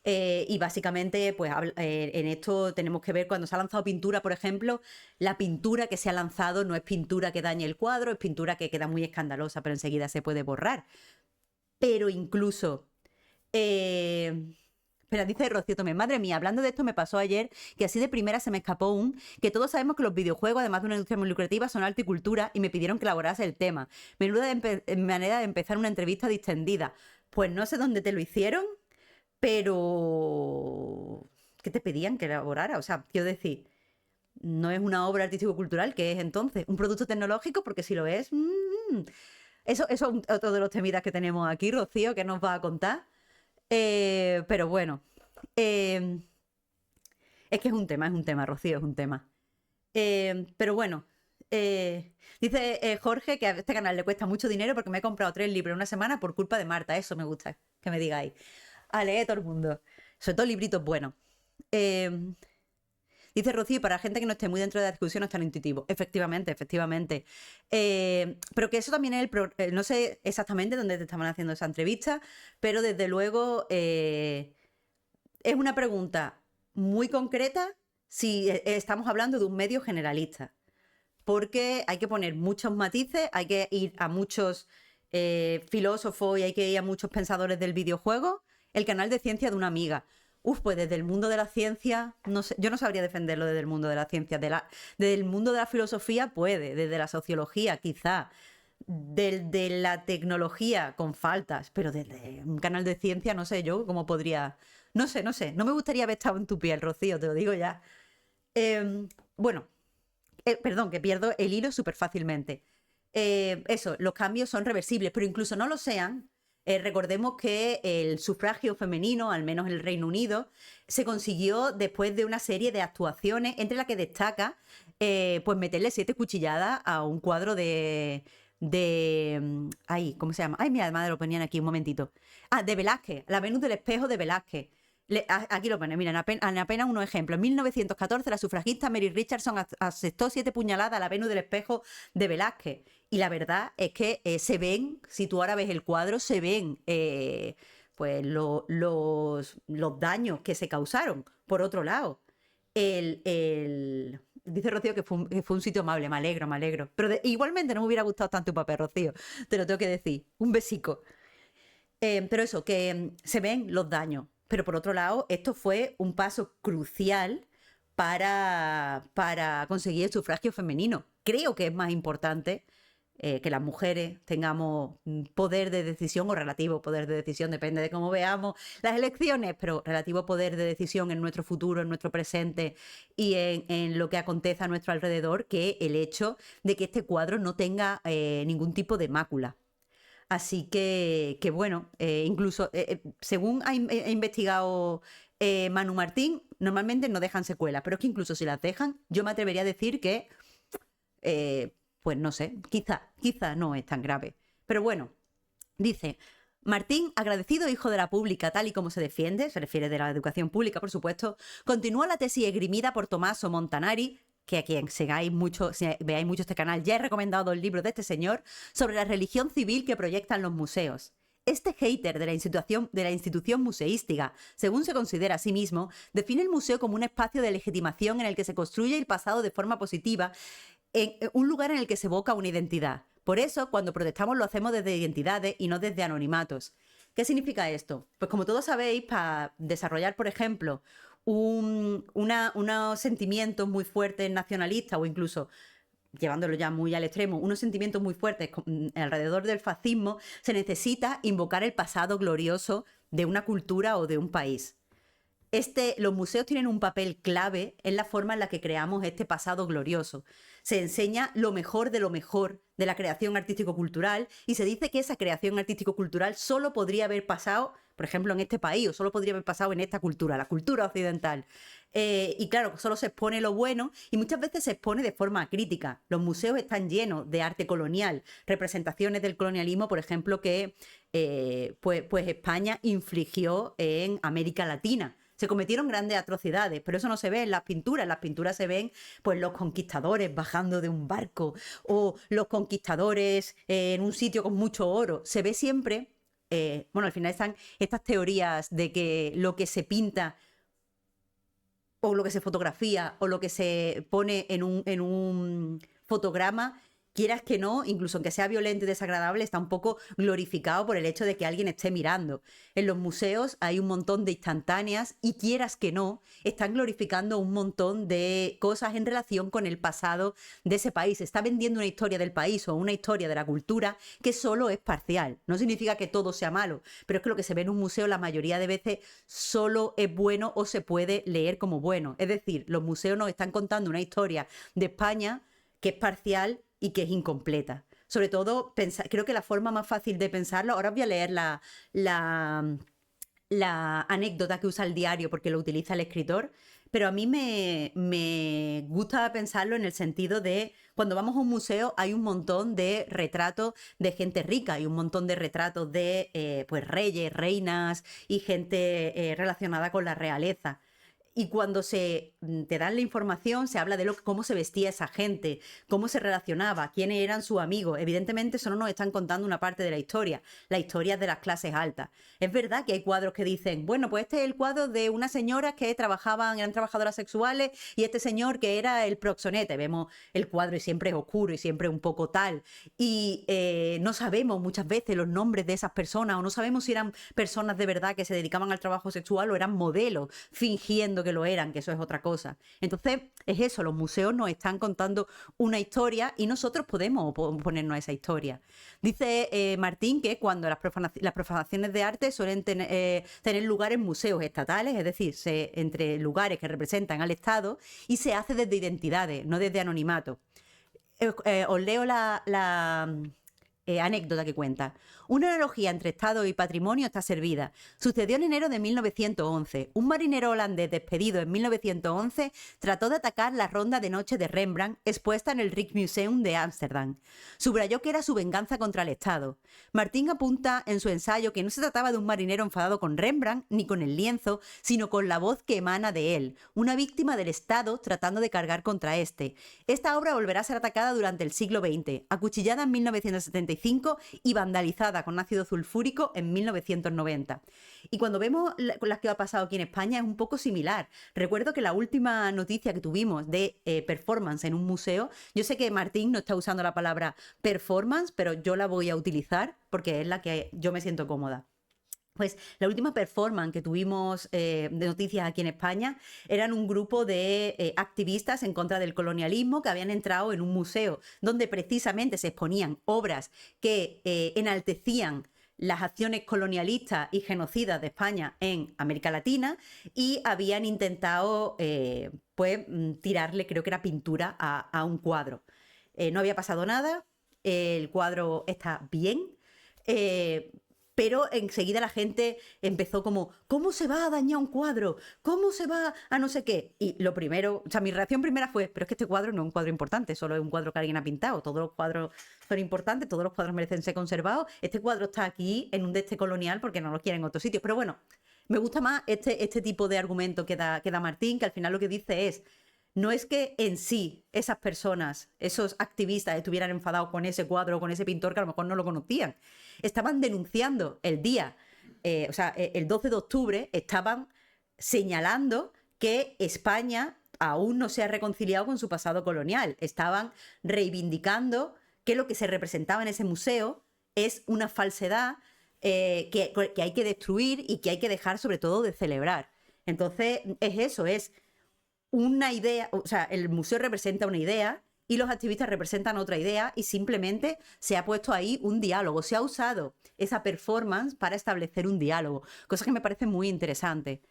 Y básicamente, pues en esto tenemos que ver cuando se ha lanzado pintura, por ejemplo, la pintura que se ha lanzado no es pintura que dañe el cuadro, es pintura que queda muy escandalosa, pero enseguida se puede borrar. Pero incluso... Pero dice Rocío Tomé, madre mía, hablando de esto me pasó ayer que así de primera se me escapó que todos sabemos que los videojuegos, además de una industria muy lucrativa, son arte y cultura, y me pidieron que elaborase el tema. Menuda manera de empezar una entrevista distendida. Pues no sé dónde te lo hicieron, pero ¿qué te pedían que elaborara? O sea, quiero decir, no es una obra artístico-cultural, ¿qué es entonces? ¿Un producto tecnológico? Porque si lo es, eso es otro de los temidas que tenemos aquí, Rocío, que nos va a contar. Pero bueno, eh, es que es un tema, Rocío, es un tema. Pero bueno, dice Jorge que a este canal le cuesta mucho dinero porque me he comprado 3 libros en una semana por culpa de Marta. Eso me gusta, que me digáis. A leer todo el mundo. Sobre todo libritos buenos. Eh, Dice Rocío, para gente que no esté muy dentro de la discusión no es tan intuitivo. Efectivamente, efectivamente. Pero que eso también es no sé exactamente dónde te estaban haciendo esa entrevista, pero desde luego es una pregunta muy concreta si estamos hablando de un medio generalista. Porque hay que poner muchos matices, hay que ir a muchos filósofos y hay que ir a muchos pensadores del videojuego. El canal de ciencia de una amiga. Uf, pues desde el mundo de la ciencia, no sé, yo no sabría defenderlo desde el mundo de la ciencia. Desde el mundo de la filosofía puede, desde la sociología quizá, desde la tecnología con faltas, pero desde un canal de ciencia no sé yo cómo podría... No sé, no sé, no me gustaría haber estado en tu piel, Rocío, te lo digo ya. Bueno, perdón, que pierdo el hilo súper fácilmente. Eso, los cambios son reversibles, pero incluso no lo sean. Recordemos que el sufragio femenino, al menos en el Reino Unido, se consiguió después de una serie de actuaciones, entre las que destaca pues meterle 7 cuchilladas a un cuadro ay, ¿cómo se llama? Ay, mi madre lo ponían aquí un momentito. Ah, de Velázquez, la Venus del espejo de Velázquez. Aquí lo pone, mira, en apenas unos ejemplos. En 1914, la sufragista Mary Richardson asestó 7 puñaladas a la Venus del espejo de Velázquez. Y la verdad es que se ven, si tú ahora ves el cuadro, se ven pues los daños que se causaron. Por otro lado, dice Rocío que fue un sitio amable, me alegro, me alegro. Pero igualmente no me hubiera gustado tanto tu papel, Rocío, te lo tengo que decir. Un besico. Pero eso, que se ven los daños. Pero por otro lado, esto fue un paso crucial para conseguir el sufragio femenino. Creo que es más importante que las mujeres tengamos poder de decisión o relativo poder de decisión, depende de cómo veamos las elecciones, pero relativo poder de decisión en nuestro futuro, en nuestro presente y en lo que acontece a nuestro alrededor, que el hecho de que este cuadro no tenga ningún tipo de mácula. Así que bueno, incluso según ha investigado Manu Martín, normalmente no dejan secuelas, pero es que incluso si las dejan, yo me atrevería a decir que, pues no sé, quizá no es tan grave. Pero bueno, dice, Martín, agradecido hijo de la pública tal y como se defiende, se refiere de la educación pública, por supuesto, continúa la tesis esgrimida por Tommaso Montanari, que a quien sigáis mucho, si veáis mucho este canal, ya he recomendado el libro de este señor, sobre la religión civil que proyectan los museos. Este hater de la institución museística, según se considera a sí mismo, define el museo como un espacio de legitimación en el que se construye el pasado de forma positiva, en un lugar en el que se evoca una identidad. Por eso, cuando protestamos lo hacemos desde identidades y no desde anonimatos. ¿Qué significa esto? Pues como todos sabéis, para desarrollar, por ejemplo, unos sentimientos muy fuertes nacionalistas o incluso llevándolo ya muy al extremo, unos sentimientos muy fuertes alrededor del fascismo, se necesita invocar el pasado glorioso de una cultura o de un país. Los museos tienen un papel clave en la forma en la que creamos este pasado glorioso. Se enseña lo mejor de la creación artístico-cultural y se dice que esa creación artístico-cultural solo podría haber pasado, por ejemplo, en este país o solo podría haber pasado en esta cultura, la cultura occidental. Y claro, solo se expone lo bueno y muchas veces se expone de forma crítica. Los museos están llenos de arte colonial, representaciones del colonialismo, por ejemplo, que pues España infligió en América Latina. Se cometieron grandes atrocidades, pero eso no se ve en las pinturas. En las pinturas se ven pues los conquistadores bajando de un barco o los conquistadores en un sitio con mucho oro. Se ve siempre, bueno, al final están estas teorías de que lo que se pinta o lo que se fotografía o lo que se pone en un fotograma quieras que no, incluso aunque sea violento y desagradable, está un poco glorificado por el hecho de que alguien esté mirando. En los museos hay un montón de instantáneas y quieras que no, están glorificando un montón de cosas en relación con el pasado de ese país. Está vendiendo una historia del país o una historia de la cultura que solo es parcial. No significa que todo sea malo, pero es que lo que se ve en un museo la mayoría de veces solo es bueno o se puede leer como bueno. Es decir, los museos nos están contando una historia de España que es parcial y que es incompleta. Sobre todo, creo que la forma más fácil de pensarlo, ahora os voy a leer la anécdota que usa el diario porque lo utiliza el escritor, pero a mí me gusta pensarlo en el sentido de cuando vamos a un museo hay un montón de retratos de gente rica y un montón de retratos de pues reyes, reinas y gente relacionada con la realeza. Y cuando te dan la información, se habla de cómo se vestía esa gente, cómo se relacionaba, quiénes eran sus amigos. Evidentemente, eso no nos están contando una parte de la historia de las clases altas. Es verdad que hay cuadros que dicen, bueno, pues este es el cuadro de unas señoras que eran trabajadoras sexuales y este señor que era el proxonete. Vemos el cuadro y siempre es oscuro y siempre un poco tal. Y no sabemos muchas veces los nombres de esas personas o no sabemos si eran personas de verdad que se dedicaban al trabajo sexual o eran modelos fingiendo que lo eran, que eso es otra cosa. Entonces, es eso, los museos nos están contando una historia y nosotros podemos ponernos a esa historia. Dice Martín que cuando las profanaciones de arte suelen tener lugar en museos estatales, es decir, entre lugares que representan al Estado y se hace desde identidades, no desde anonimato. Os leo la anécdota que cuenta. Una analogía entre Estado y patrimonio está servida. Sucedió en enero de 1911. Un marinero holandés despedido en 1911 trató de atacar la ronda de noche de Rembrandt expuesta en el Rijksmuseum de Ámsterdam. Subrayó que era su venganza contra el Estado. Martín apunta en su ensayo que no se trataba de un marinero enfadado con Rembrandt ni con el lienzo, sino con la voz que emana de él, una víctima del Estado tratando de cargar contra este. Esta obra volverá a ser atacada durante el siglo XX, acuchillada en 1975 y vandalizada con ácido sulfúrico en 1990. Y cuando vemos las que ha pasado aquí en España es un poco similar. Recuerdo que la última noticia que tuvimos de performance en un museo, yo sé que Martín no está usando la palabra performance, pero yo la voy a utilizar porque es la que yo me siento cómoda. Pues la última performance que tuvimos de noticias aquí en España eran un grupo de activistas en contra del colonialismo que habían entrado en un museo donde precisamente se exponían obras que enaltecían las acciones colonialistas y genocidas de España en América Latina y habían intentado tirarle, creo que era pintura, a un cuadro. No había pasado nada, el cuadro está bien. Pero enseguida la gente empezó como, ¿cómo se va a dañar un cuadro? ¿Cómo se va a no sé qué? Y lo primero, o sea, mi reacción primera fue, pero es que este cuadro no es un cuadro importante, solo es un cuadro que alguien ha pintado. Todos los cuadros son importantes, todos los cuadros merecen ser conservados. Este cuadro está aquí en un deste colonial porque no lo quieren en otros sitios. Pero bueno, me gusta más este tipo de argumento que da Martín, que al final lo que dice es, no es que en sí esas personas, esos activistas estuvieran enfadados con ese cuadro o con ese pintor que a lo mejor no lo conocían. Estaban denunciando el día, el 12 de octubre, estaban señalando que España aún no se ha reconciliado con su pasado colonial. Estaban reivindicando que lo que se representaba en ese museo es una falsedad que hay que destruir y que hay que dejar sobre todo de celebrar. Entonces es eso, es una idea, o sea, el museo representa una idea y los activistas representan otra idea y simplemente se ha puesto ahí un diálogo, se ha usado esa performance para establecer un diálogo, cosa que me parece muy interesante.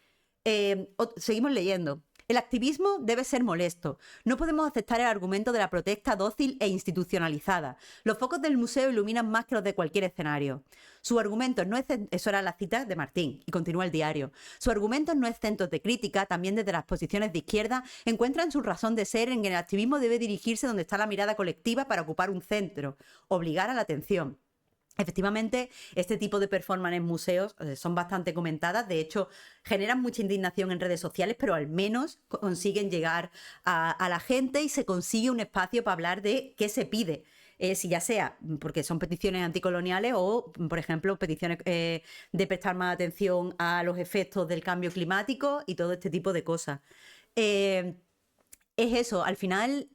Seguimos leyendo. El activismo debe ser molesto. No podemos aceptar el argumento de la protesta dócil e institucionalizada. Los focos del museo iluminan más que los de cualquier escenario. Su argumento no es... Eso era la cita de Martín, y continúa el diario. Su argumento no es centro de crítica, también desde las posiciones de izquierda, encuentran su razón de ser en que el activismo debe dirigirse donde está la mirada colectiva para ocupar un centro, obligar a la atención. Efectivamente, este tipo de performance en museos son bastante comentadas, de hecho generan mucha indignación en redes sociales, pero al menos consiguen llegar a la gente y se consigue un espacio para hablar de qué se pide. Si ya sea porque son peticiones anticoloniales o, por ejemplo, peticiones de prestar más atención a los efectos del cambio climático y todo este tipo de cosas. Es eso, al final...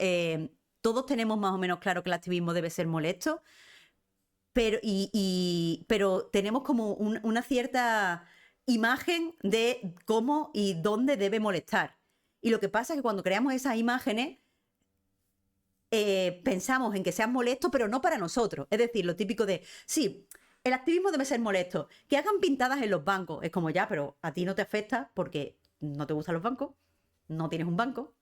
todos tenemos más o menos claro que el activismo debe ser molesto, pero tenemos como una cierta imagen de cómo y dónde debe molestar. Y lo que pasa es que cuando creamos esas imágenes, pensamos en que sean molestos, pero no para nosotros. Es decir, lo típico de, sí, el activismo debe ser molesto. Que hagan pintadas en los bancos. Es como ya, pero a ti no te afecta porque no te gustan los bancos, no tienes un banco,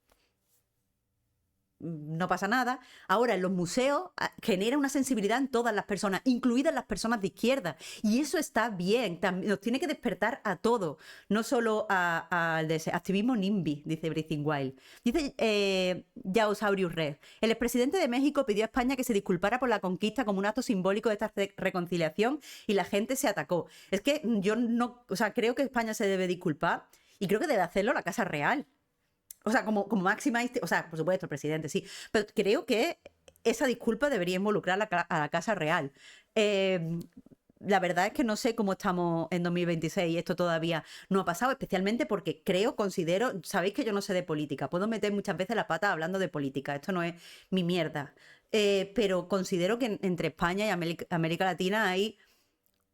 no pasa nada. Ahora, en los museos genera una sensibilidad en todas las personas, incluidas las personas de izquierda. Y eso está bien, nos tiene que despertar a todos, no solo al activismo NIMBY, dice Breathing Wild. Dice Jaosaurius Rex, el expresidente de México pidió a España que se disculpara por la conquista como un acto simbólico de esta reconciliación y la gente se atacó. Es que yo no, o sea, creo que España se debe disculpar y creo que debe hacerlo la Casa Real. O sea, como máxima, o sea, por supuesto, el presidente sí, pero creo que esa disculpa debería involucrar a la Casa Real. La verdad es que no sé cómo estamos en 2026 y esto todavía no ha pasado, especialmente porque considero, sabéis que yo no sé de política, puedo meter muchas veces la pata hablando de política, esto no es mi mierda, pero considero que entre España y América Latina hay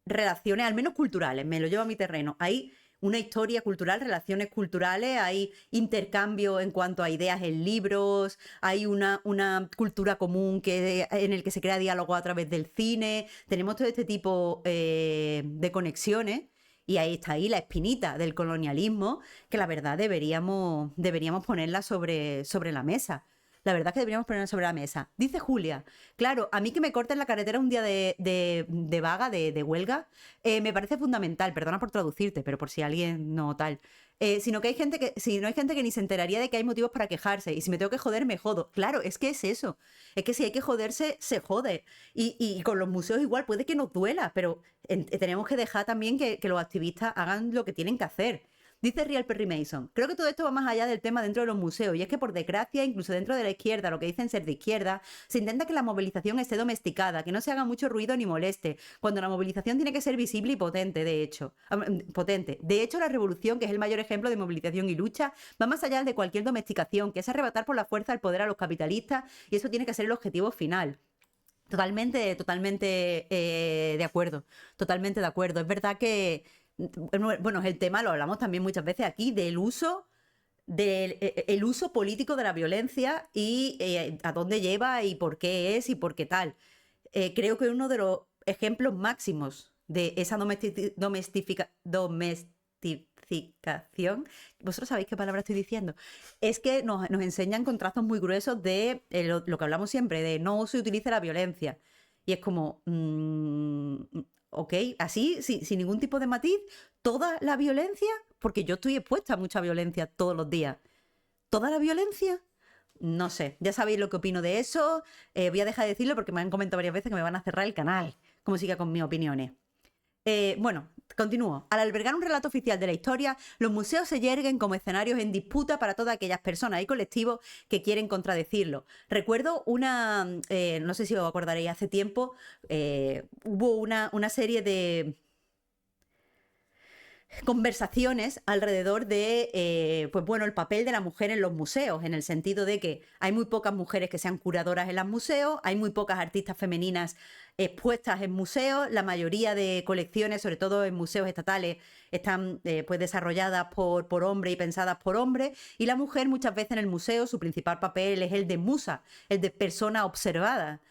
relaciones, al menos culturales, me lo llevo a mi terreno, hay una historia cultural, relaciones culturales, hay intercambio en cuanto a ideas en libros, hay una cultura común en el que se crea diálogo a través del cine, tenemos todo este tipo de conexiones y ahí está ahí la espinita del colonialismo que la verdad deberíamos ponerla sobre la mesa. La verdad es que deberíamos ponerla sobre la mesa. Dice Julia, claro, a mí que me corten la carretera un día de vaga, de huelga, me parece fundamental, perdona por traducirte, pero por si alguien no tal. Sino que hay gente si no hay gente que ni se enteraría de que hay motivos para quejarse, y si me tengo que joder, me jodo. Claro, es que es eso. Es que si hay que joderse, se jode. Y con los museos igual puede que nos duela, pero tenemos que dejar también que los activistas hagan lo que tienen que hacer. Dice Real Perry Mason, creo que todo esto va más allá del tema dentro de los museos, y es que por desgracia, incluso dentro de la izquierda, lo que dicen ser de izquierda, se intenta que la movilización esté domesticada, que no se haga mucho ruido ni moleste, cuando la movilización tiene que ser visible y potente, de hecho. Potente. De hecho, la revolución, que es el mayor ejemplo de movilización y lucha, va más allá de cualquier domesticación, que es arrebatar por la fuerza el poder a los capitalistas, y eso tiene que ser el objetivo final. Totalmente de acuerdo, totalmente de acuerdo. Es verdad que bueno, el tema lo hablamos también muchas veces aquí, del uso el uso político de la violencia y a dónde lleva y por qué es y por qué tal. Creo que uno de los ejemplos máximos de esa domesticación, vosotros sabéis qué palabra estoy diciendo, es que nos enseñan con trazos muy gruesos de lo que hablamos siempre, de no se utilice la violencia. Y es como, ok, así, sin ningún tipo de matiz, toda la violencia, porque yo estoy expuesta a mucha violencia todos los días. ¿Toda la violencia? No sé, ya sabéis lo que opino de eso. Voy a dejar de decirlo porque me han comentado varias veces que me van a cerrar el canal, como siga con mis opiniones. Bueno, continúo. Al albergar un relato oficial de la historia, los museos se yerguen como escenarios en disputa para todas aquellas personas y colectivos que quieren contradecirlo. Recuerdo no sé si os acordaréis, hace tiempo hubo una serie de conversaciones alrededor de, pues bueno, el papel de la mujer en los museos, en el sentido de que hay muy pocas mujeres que sean curadoras en los museos, hay muy pocas artistas femeninas expuestas en museos, la mayoría de colecciones, sobre todo en museos estatales, están pues desarrolladas por hombres y pensadas por hombres, y la mujer muchas veces en el museo su principal papel es el de musa, el de persona observada.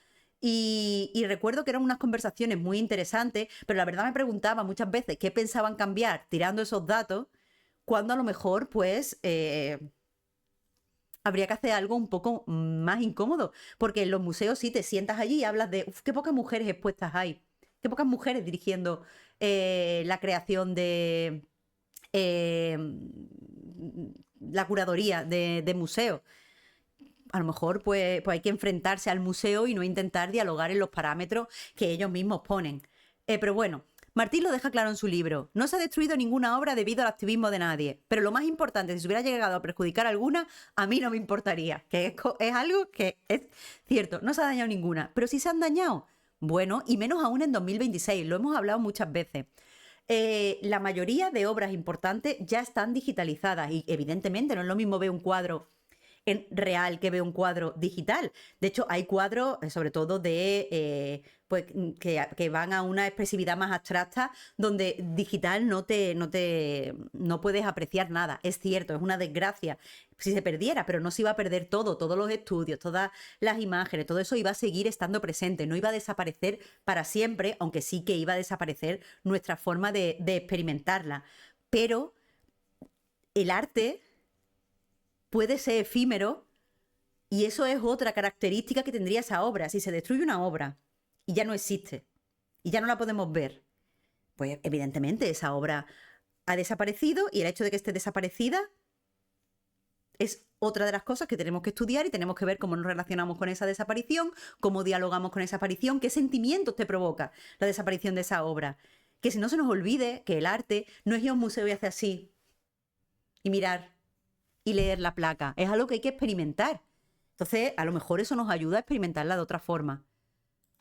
Y recuerdo que eran unas conversaciones muy interesantes, pero la verdad me preguntaba muchas veces qué pensaban cambiar tirando esos datos, cuando a lo mejor pues habría que hacer algo un poco más incómodo, porque en los museos sí te sientas allí y hablas de qué pocas mujeres expuestas hay, qué pocas mujeres dirigiendo la creación de la curaduría de museos. A lo mejor pues hay que enfrentarse al museo y no intentar dialogar en los parámetros que ellos mismos ponen. Pero bueno, Martín lo deja claro en su libro. No se ha destruido ninguna obra debido al activismo de nadie. Pero lo más importante, si se hubiera llegado a perjudicar alguna, a mí no me importaría. Que es algo que es cierto. No se ha dañado ninguna. Pero si se han dañado, bueno, y menos aún en 2026. Lo hemos hablado muchas veces. La mayoría de obras importantes ya están digitalizadas. Y evidentemente no es lo mismo ver un cuadro real que ve un cuadro digital. De hecho, hay cuadros, sobre todo pues, que van a una expresividad más abstracta, donde digital no puedes apreciar nada. Es cierto, es una desgracia si se perdiera, pero no se iba a perder todo, todos los estudios, todas las imágenes, todo eso iba a seguir estando presente, no iba a desaparecer para siempre, aunque sí que iba a desaparecer nuestra forma de experimentarla. Pero el arte puede ser efímero y eso es otra característica que tendría esa obra. Si se destruye una obra y ya no existe y ya no la podemos ver, pues evidentemente esa obra ha desaparecido y el hecho de que esté desaparecida es otra de las cosas que tenemos que estudiar y tenemos que ver cómo nos relacionamos con esa desaparición, cómo dialogamos con esa aparición, qué sentimientos te provoca la desaparición de esa obra. Que si no se nos olvide que el arte no es ir a un museo y hacer así y mirar y leer la placa, es algo que hay que experimentar. Entonces, a lo mejor eso nos ayuda a experimentarla de otra forma.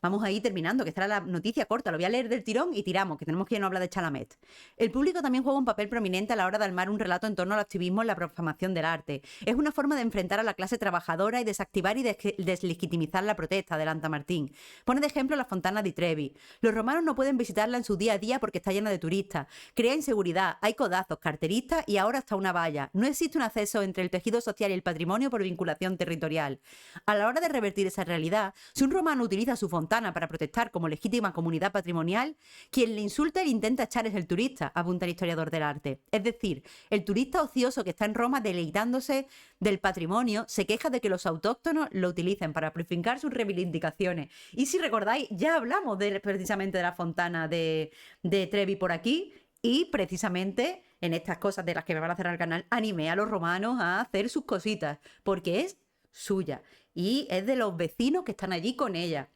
Vamos a ir terminando, que esta era la noticia corta. Lo voy a leer del tirón y tiramos, que tenemos que ya no hablar de Chalamet. El público también juega un papel prominente a la hora de armar un relato en torno al activismo en la proclamación del arte. Es una forma de enfrentar a la clase trabajadora y desactivar y deslegitimizar la protesta, adelanta Martín. Pone de ejemplo la Fontana di Trevi. Los romanos no pueden visitarla en su día a día porque está llena de turistas. Crea inseguridad, hay codazos, carteristas y ahora hasta una valla. No existe un acceso entre el tejido social y el patrimonio por vinculación territorial. A la hora de revertir esa realidad, si un romano utiliza su fontana para protestar como legítima comunidad patrimonial, quien le insulta e le intenta echar es el turista, apunta el historiador del arte. Es decir, el turista ocioso que está en Roma deleitándose del patrimonio se queja de que los autóctonos lo utilicen para prefincar sus reivindicaciones. Y si recordáis, ya hablamos precisamente de la fontana de Trevi por aquí y precisamente en estas cosas de las que me van a cerrar el canal, animé a los romanos a hacer sus cositas, porque es suya y es de los vecinos que están allí con ella.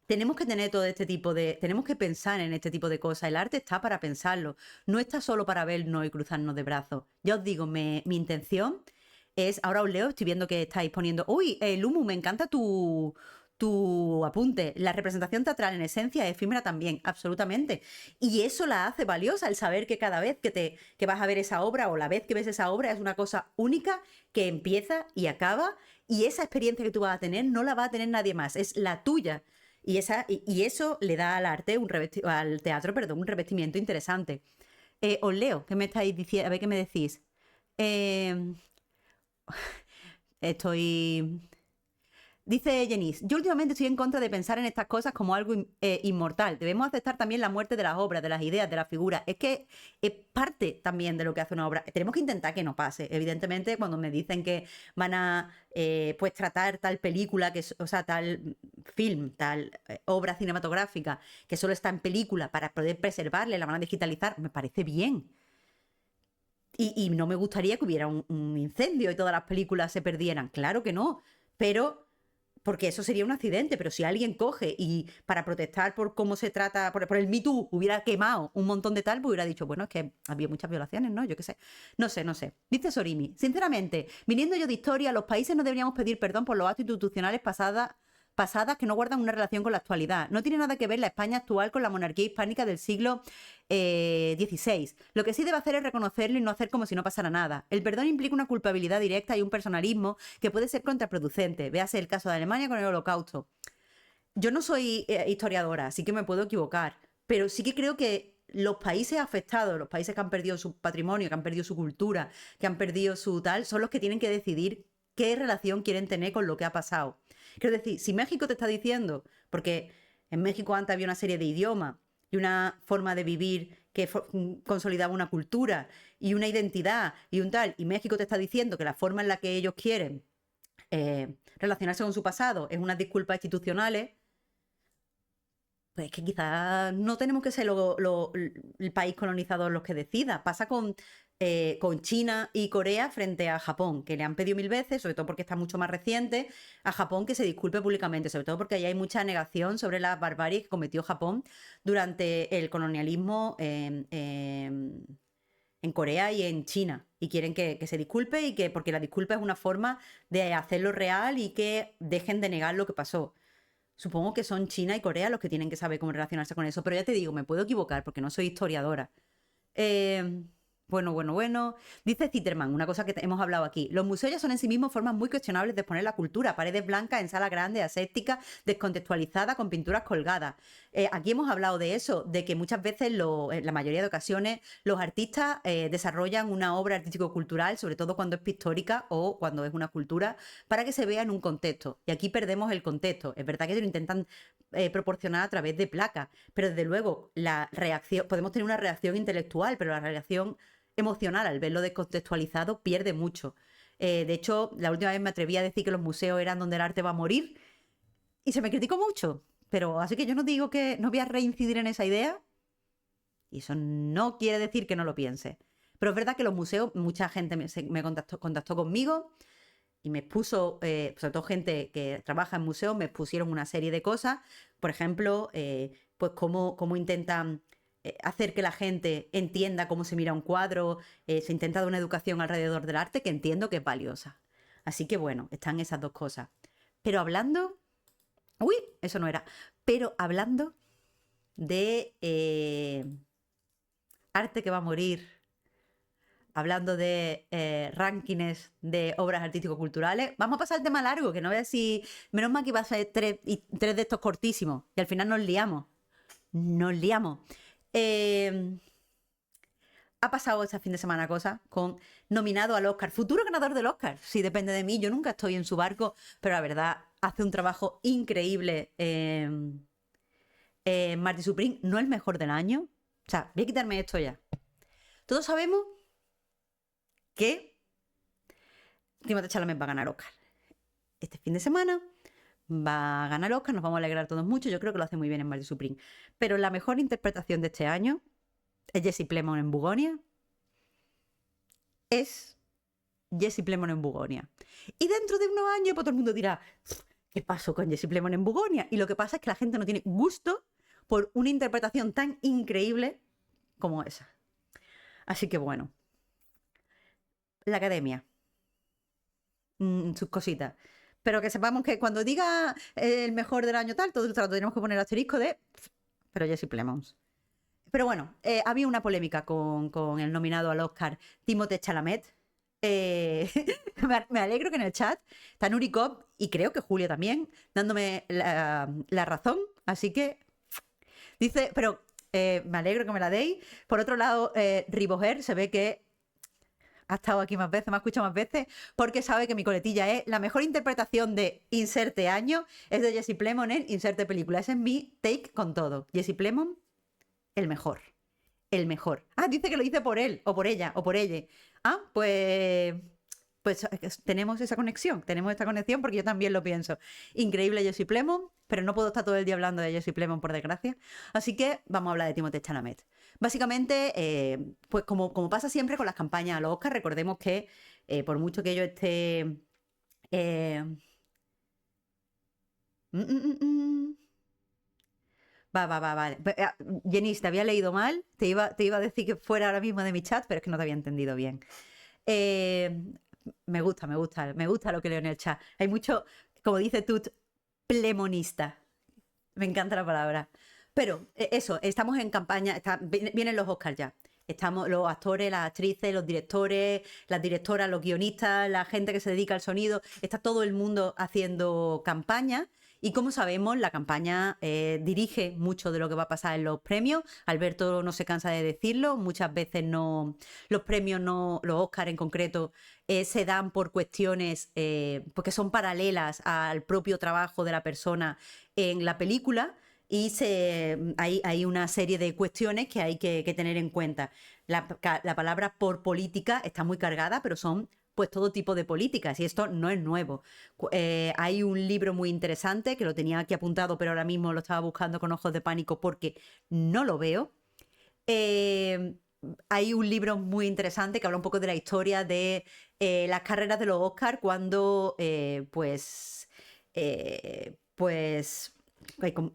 Tenemos que tener todo este tipo tenemos que pensar en este tipo de cosas. El arte está para pensarlo, no está solo para vernos y cruzarnos de brazos. Ya os digo, mi intención es, ahora os leo, estoy viendo que estáis poniendo, uy, Lumu, me encanta tu apunte. La representación teatral en esencia es efímera también, absolutamente. Y eso la hace valiosa, el saber que cada vez que vas a ver esa obra o la vez que ves esa obra es una cosa única que empieza y acaba, y esa experiencia que tú vas a tener no la va a tener nadie más, es la tuya. Y eso le da al arte, al teatro, perdón, un revestimiento interesante. Os leo, ¿qué me estáis diciendo? A ver qué me decís. Eh, estoy... Dice Jenice, yo últimamente estoy en contra de pensar en estas cosas como algo inmortal. Debemos aceptar también la muerte de las obras, de las ideas, de las figuras. Es que es parte también de lo que hace una obra. Tenemos que intentar que no pase. Evidentemente, cuando me dicen que van a pues tratar tal película, o sea, tal film, tal obra cinematográfica, que solo está en película para poder preservarle, la van a digitalizar, me parece bien. Y no me gustaría que hubiera un incendio y todas las películas se perdieran. Claro que no. Pero porque eso sería un accidente, pero si alguien coge y para protestar por cómo se trata, por el Me Too, hubiera quemado un montón de tal, pues hubiera dicho, bueno, es que había muchas violaciones, ¿no? Yo qué sé. No sé. Dice Sorimi, sinceramente, viniendo yo de historia, los países no deberíamos pedir perdón por los actos institucionales pasadas que no guardan una relación con la actualidad. No tiene nada que ver la España actual con la monarquía hispánica del siglo XVI. Lo que sí debe hacer es reconocerlo y no hacer como si no pasara nada. El perdón implica una culpabilidad directa y un personalismo que puede ser contraproducente. Véase el caso de Alemania con el Holocausto. Yo no soy historiadora, así que me puedo equivocar, pero sí que creo que los países afectados, los países que han perdido su patrimonio, que han perdido su cultura, que han perdido su tal, son los que tienen que decidir qué relación quieren tener con lo que ha pasado. Quiero decir, si México te está diciendo, porque en México antes había una serie de idiomas y una forma de vivir que consolidaba una cultura y una identidad y un tal, y México te está diciendo que la forma en la que ellos quieren relacionarse con su pasado es unas disculpas institucionales, pues es que quizás no tenemos que ser el país colonizador los que decida. Pasa con China y Corea frente a Japón, que le han pedido 1000 veces, sobre todo porque está mucho más reciente, a Japón que se disculpe públicamente, sobre todo porque ahí hay mucha negación sobre las barbaries que cometió Japón durante el colonialismo en Corea y en China. Y quieren que se disculpe porque la disculpa es una forma de hacerlo real y que dejen de negar lo que pasó. Supongo que son China y Corea los que tienen que saber cómo relacionarse con eso, pero ya te digo, me puedo equivocar porque no soy historiadora. Bueno. Dice Zitterman, una cosa que hemos hablado aquí. Los museos ya son en sí mismos formas muy cuestionables de exponer la cultura. Paredes blancas en salas grandes, asépticas, descontextualizadas, con pinturas colgadas. Aquí hemos hablado de eso, de que muchas veces, en la mayoría de ocasiones, los artistas desarrollan una obra artístico-cultural, sobre todo cuando es pictórica o cuando es una escultura, para que se vea en un contexto. Y aquí perdemos el contexto. Es verdad que lo intentan proporcionar a través de placas, pero desde luego la reacción, podemos tener una reacción intelectual, pero la reacción emocional al verlo descontextualizado pierde mucho. De hecho, la última vez me atreví a decir que los museos eran donde el arte va a morir y se me criticó mucho. Pero así que yo no digo que no voy a reincidir en esa idea, y eso no quiere decir que no lo piense. Pero es verdad que los museos, mucha gente me contactó conmigo y me expuso, sobre todo gente que trabaja en museos, me expusieron una serie de cosas. Por ejemplo, pues cómo intentan hacer que la gente entienda cómo se mira un cuadro. Se intenta dar una educación alrededor del arte que entiendo que es valiosa. Así que bueno, están esas dos cosas. Pero hablando... Uy, eso no era. Pero hablando de arte que va a morir, hablando de rankings de obras artístico-culturales, vamos a pasar al tema largo, que no veas si... Menos mal que iba a ser tres de estos cortísimos, y al final nos liamos. Nos liamos. Ha pasado este fin de semana cosas con nominado al Oscar, futuro ganador del Oscar, si depende de mí, yo nunca estoy en su barco, pero la verdad hace un trabajo increíble. Marty Supreme, no el mejor del año. O sea, voy a quitarme esto ya. Todos sabemos que Timothée Chalamet va a ganar Oscar. Este fin de semana va a ganar Oscar, nos vamos a alegrar todos mucho, yo creo que lo hace muy bien en Marty Supreme. Pero la mejor interpretación de este año es Jesse Plemons en Bugonia. Es Jesse Plemons en Bugonia. Y dentro de unos años, pues todo el mundo dirá, ¿qué pasó con Jesse Plemons en Bugonia? Y lo que pasa es que la gente no tiene gusto por una interpretación tan increíble como esa. Así que bueno, la academia, sus cositas. Pero que sepamos que cuando diga el mejor del año tal, todos tenemos que poner el asterisco de... Pero Jesse Plemons. Pero bueno, había una polémica con el nominado al Oscar Timothée Chalamet. Me alegro que en el chat está Nuri Cobb y creo que Julio también, dándome la razón. Así que dice, pero me alegro que me la deis. Por otro lado, Riboher se ve que ha estado aquí más veces, me ha escuchado más veces, porque sabe que mi coletilla es la mejor interpretación de inserte año es de Jesse Plemons en inserte película. Ese es mi take con todo. Jesse Plemons, el mejor. El mejor. Ah, dice que lo dice por él, o por ella, o por ella. Ah, pues tenemos esa conexión, tenemos esta conexión porque yo también lo pienso. Increíble Jesse Plemons, pero no puedo estar todo el día hablando de Jesse Plemons, por desgracia. Así que vamos a hablar de Timothée Chalamet. Básicamente, pues como pasa siempre con las campañas a los Oscar, recordemos que por mucho que yo esté... eh, mm, mm, mm, mm. Vale. Jenny, te había leído mal, te iba a decir que fuera ahora mismo de mi chat, pero es que no te había entendido bien. Eh, me gusta lo que leo en el chat. Hay mucho, como dice Tut, plemonista. Me encanta la palabra. Pero eso, estamos en campaña, vienen los Oscars ya. Estamos los actores, las actrices, los directores, las directoras, los guionistas, la gente que se dedica al sonido. Está todo el mundo haciendo campaña. Y como sabemos, la campaña dirige mucho de lo que va a pasar en los premios. Alberto no se cansa de decirlo. Muchas veces no, los premios, no, los Oscars en concreto, se dan por cuestiones porque son paralelas al propio trabajo de la persona en la película. Y hay una serie de cuestiones que hay que tener en cuenta. La palabra por política está muy cargada, pero son pues todo tipo de políticas y esto no es nuevo. Hay un libro muy interesante que lo tenía aquí apuntado, pero ahora mismo lo estaba buscando con ojos de pánico porque no lo veo. Hay un libro muy interesante que habla un poco de la historia de las carreras de los Oscar cuando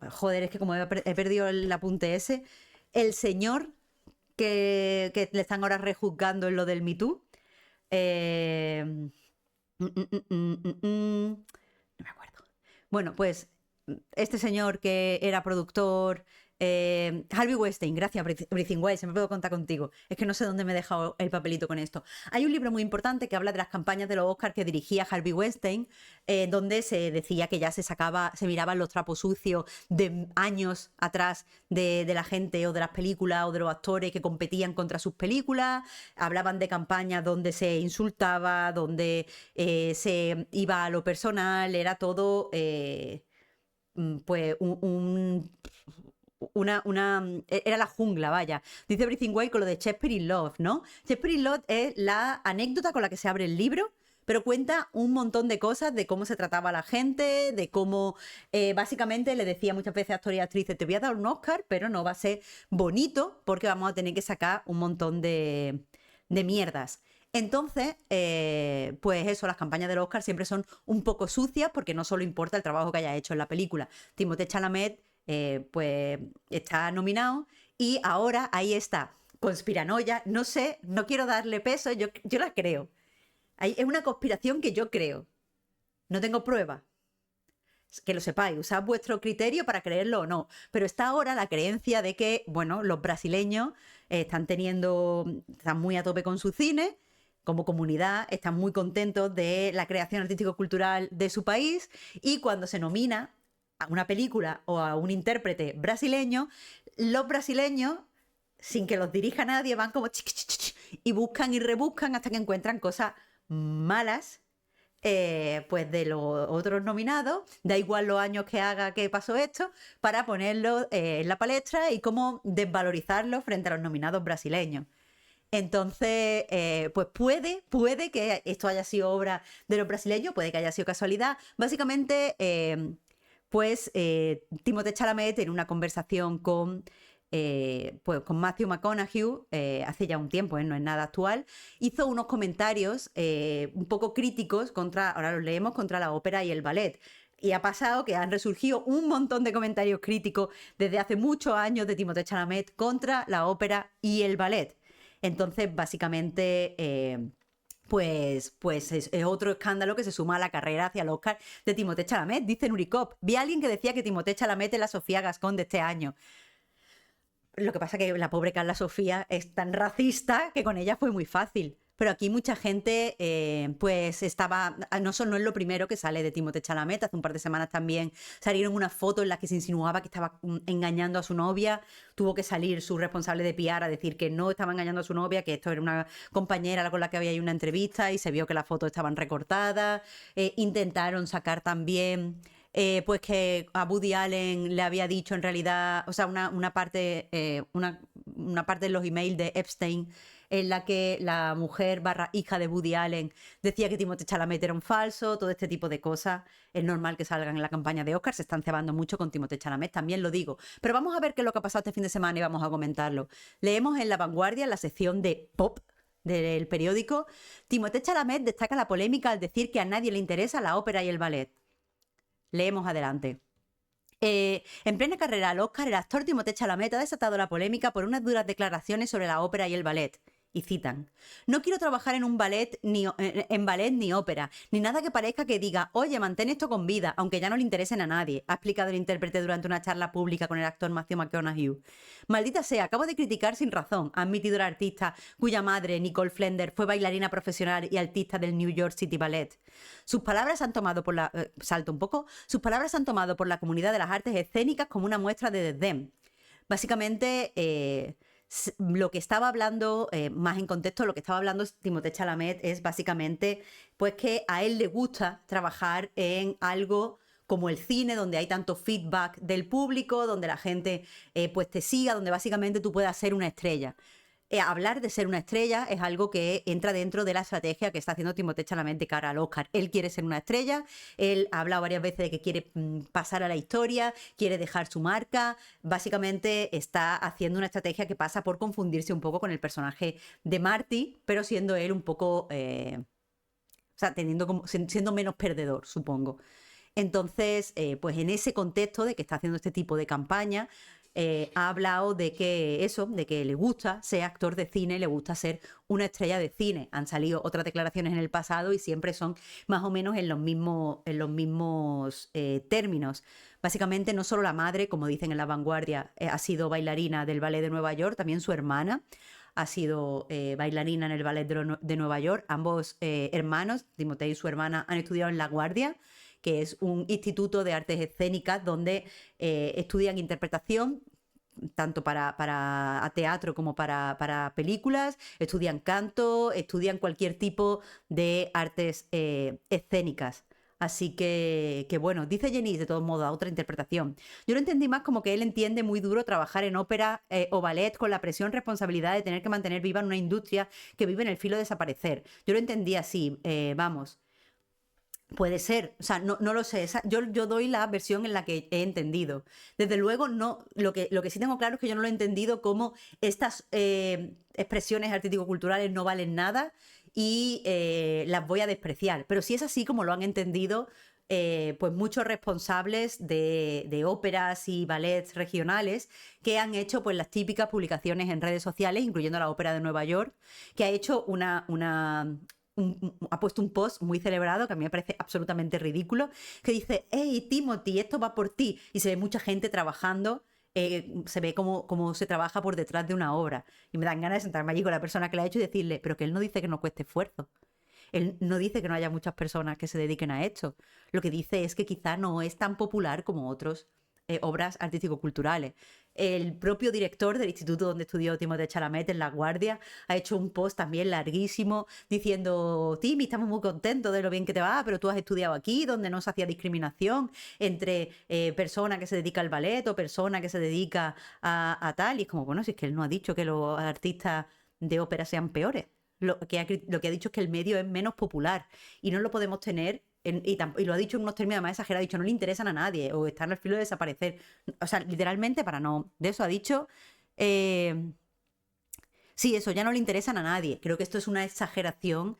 joder, es que como he perdido el apunte ese, el señor que le están ahora rejuzgando en lo del Me Too. No me acuerdo. Bueno, pues este señor que era productor, Harvey Weinstein, gracias, Breathing Wild, siempre puedo contar contigo. Es que no sé dónde me he dejado el papelito con esto. Hay un libro muy importante que habla de las campañas de los Oscars que dirigía Harvey Weinstein, donde se decía que ya se miraban los trapos sucios de años atrás de la gente o de las películas o de los actores que competían contra sus películas. Hablaban de campañas donde se insultaba, donde se iba a lo personal, era todo pues era la jungla, vaya. Dice Breathing Wild con lo de Shakespeare in Love, ¿no? Shakespeare in Love es la anécdota con la que se abre el libro, pero cuenta un montón de cosas de cómo se trataba a la gente, de cómo básicamente le decía muchas veces a actores y actrices, te voy a dar un Oscar, pero no va a ser bonito porque vamos a tener que sacar un montón de mierdas. Entonces, pues eso, las campañas del Oscar siempre son un poco sucias porque no solo importa el trabajo que haya hecho en la película. Timothée Chalamet pues está nominado y ahora ahí está, conspiranoia, no sé, no quiero darle peso, yo la creo. Es una conspiración que yo creo, no tengo pruebas, que lo sepáis, usad vuestro criterio para creerlo o no, pero está ahora la creencia de que, bueno, los brasileños están muy a tope con su cine, como comunidad, están muy contentos de la creación artístico-cultural de su país y cuando se nomina a una película o a un intérprete brasileño, los brasileños, sin que los dirija nadie, van como y buscan y rebuscan hasta que encuentran cosas malas pues de los otros nominados, da igual los años que haga que pasó esto, para ponerlo en la palestra y cómo desvalorizarlo frente a los nominados brasileños. Entonces, pues puede que esto haya sido obra de los brasileños, puede que haya sido casualidad. Básicamente, Timothée Chalamet en una conversación pues con Matthew McConaughey, hace ya un tiempo, no es nada actual, hizo unos comentarios un poco críticos ahora los leemos, contra la ópera y el ballet. Y ha pasado que han resurgido un montón de comentarios críticos desde hace muchos años de Timothée Chalamet contra la ópera y el ballet. Entonces, básicamente, pues es otro escándalo que se suma a la carrera hacia el Oscar de Timothée Chalamet. Dice Nuricop, vi a alguien que decía que Timothée Chalamet es la Sofía Gascón de este año. Lo que pasa es que la pobre Carla Sofía es tan racista que con ella fue muy fácil. Pero aquí mucha gente, pues estaba. No es lo primero que sale de Timothée Chalamet. Hace un par de semanas también salieron unas fotos en las que se insinuaba que estaba engañando a su novia. Tuvo que salir su responsable de PR a decir que no estaba engañando a su novia, que esto era una compañera con la que había ahí una entrevista y se vio que las fotos estaban recortadas. Intentaron sacar también. Pues que a Woody Allen le había dicho en realidad, o sea, una parte de los emails de Epstein en la que la mujer / hija de Woody Allen decía que Timothée Chalamet era un falso, todo este tipo de cosas. Es normal que salgan en la campaña de Oscar, se están cebando mucho con Timothée Chalamet, también lo digo. Pero vamos a ver qué es lo que ha pasado este fin de semana y vamos a comentarlo. Leemos en La Vanguardia, en la sección de Pop del periódico, Timothée Chalamet destaca la polémica al decir que a nadie le interesa la ópera y el ballet. Leemos adelante. En plena carrera al Oscar, el actor Timothée Chalamet ha desatado la polémica por unas duras declaraciones sobre la ópera y el ballet. Y citan: no quiero trabajar en ballet ni ópera, ni nada que parezca que diga, oye, mantén esto con vida, aunque ya no le interesen a nadie, ha explicado el intérprete durante una charla pública con el actor Matthew McConaughey. Maldita sea, acabo de criticar sin razón, ha admitido el artista cuya madre, Nicole Flender, fue bailarina profesional y artista del New York City Ballet. Sus palabras han tomado por la... salto un poco. Sus palabras han tomado por la comunidad de las artes escénicas como una muestra de desdén. Básicamente... lo que estaba hablando, más en contexto, lo que estaba hablando Timothée Chalamet es básicamente pues que a él le gusta trabajar en algo como el cine, donde hay tanto feedback del público, donde la gente pues te siga, donde básicamente tú puedas ser una estrella. Hablar de ser una estrella es algo que entra dentro de la estrategia que está haciendo Timothée Chalamet de cara al Oscar. Él quiere ser una estrella, él ha hablado varias veces de que quiere pasar a la historia, quiere dejar su marca. Básicamente está haciendo una estrategia que pasa por confundirse un poco con el personaje de Marty, pero siendo él un poco... o sea, siendo menos perdedor, supongo. Entonces, pues en ese contexto de que está haciendo este tipo de campaña, ha hablado de que le gusta ser actor de cine, le gusta ser una estrella de cine. Han salido otras declaraciones en el pasado y siempre son más o menos en los mismos términos. Básicamente, no solo la madre, como dicen en La Vanguardia, ha sido bailarina del Ballet de Nueva York, también su hermana ha sido bailarina en el Ballet de Nueva York. Ambos hermanos, Timothée y su hermana, han estudiado en La Guardia, que es un instituto de artes escénicas donde estudian interpretación, tanto para teatro como para películas, estudian canto, estudian cualquier tipo de artes escénicas. Así que bueno, dice Jenny, de todos modos, a otra interpretación. Yo lo entendí más como que él entiende muy duro trabajar en ópera o ballet con la presión, responsabilidad de tener que mantener viva una industria que vive en el filo de desaparecer. Yo lo entendí así, vamos. Puede ser, o sea, no lo sé. Yo doy la versión en la que he entendido. Desde luego, no, lo que sí tengo claro es que yo no lo he entendido como estas expresiones artístico-culturales no valen nada y las voy a despreciar. Pero si es así como lo han entendido, pues muchos responsables de óperas y ballets regionales que han hecho pues las típicas publicaciones en redes sociales, incluyendo la Ópera de Nueva York, que ha hecho ha puesto un post muy celebrado que a mí me parece absolutamente ridículo, que dice: hey Timothy, esto va por ti, y se ve mucha gente trabajando, se ve cómo se trabaja por detrás de una obra, y me dan ganas de sentarme allí con la persona que la ha hecho y decirle: pero que él no dice que no cueste esfuerzo, él no dice que no haya muchas personas que se dediquen a esto, lo que dice es que quizá no es tan popular como otros obras artístico-culturales. El propio director del instituto donde estudió Timothée Chalamet, en La Guardia, ha hecho un post también larguísimo diciendo: Timmy, estamos muy contentos de lo bien que te va, pero tú has estudiado aquí, donde no se hacía discriminación entre persona que se dedica al ballet o persona que se dedica a tal. Y es como, bueno, si es que él no ha dicho que los artistas de ópera sean peores. Lo que ha dicho es que el medio es menos popular y no lo podemos tener y lo ha dicho en unos términos más exagerados, ha dicho: no le interesan a nadie o están al filo de desaparecer. O sea, literalmente, para no... De eso ha dicho... sí, eso, ya no le interesan a nadie. Creo que esto es una exageración,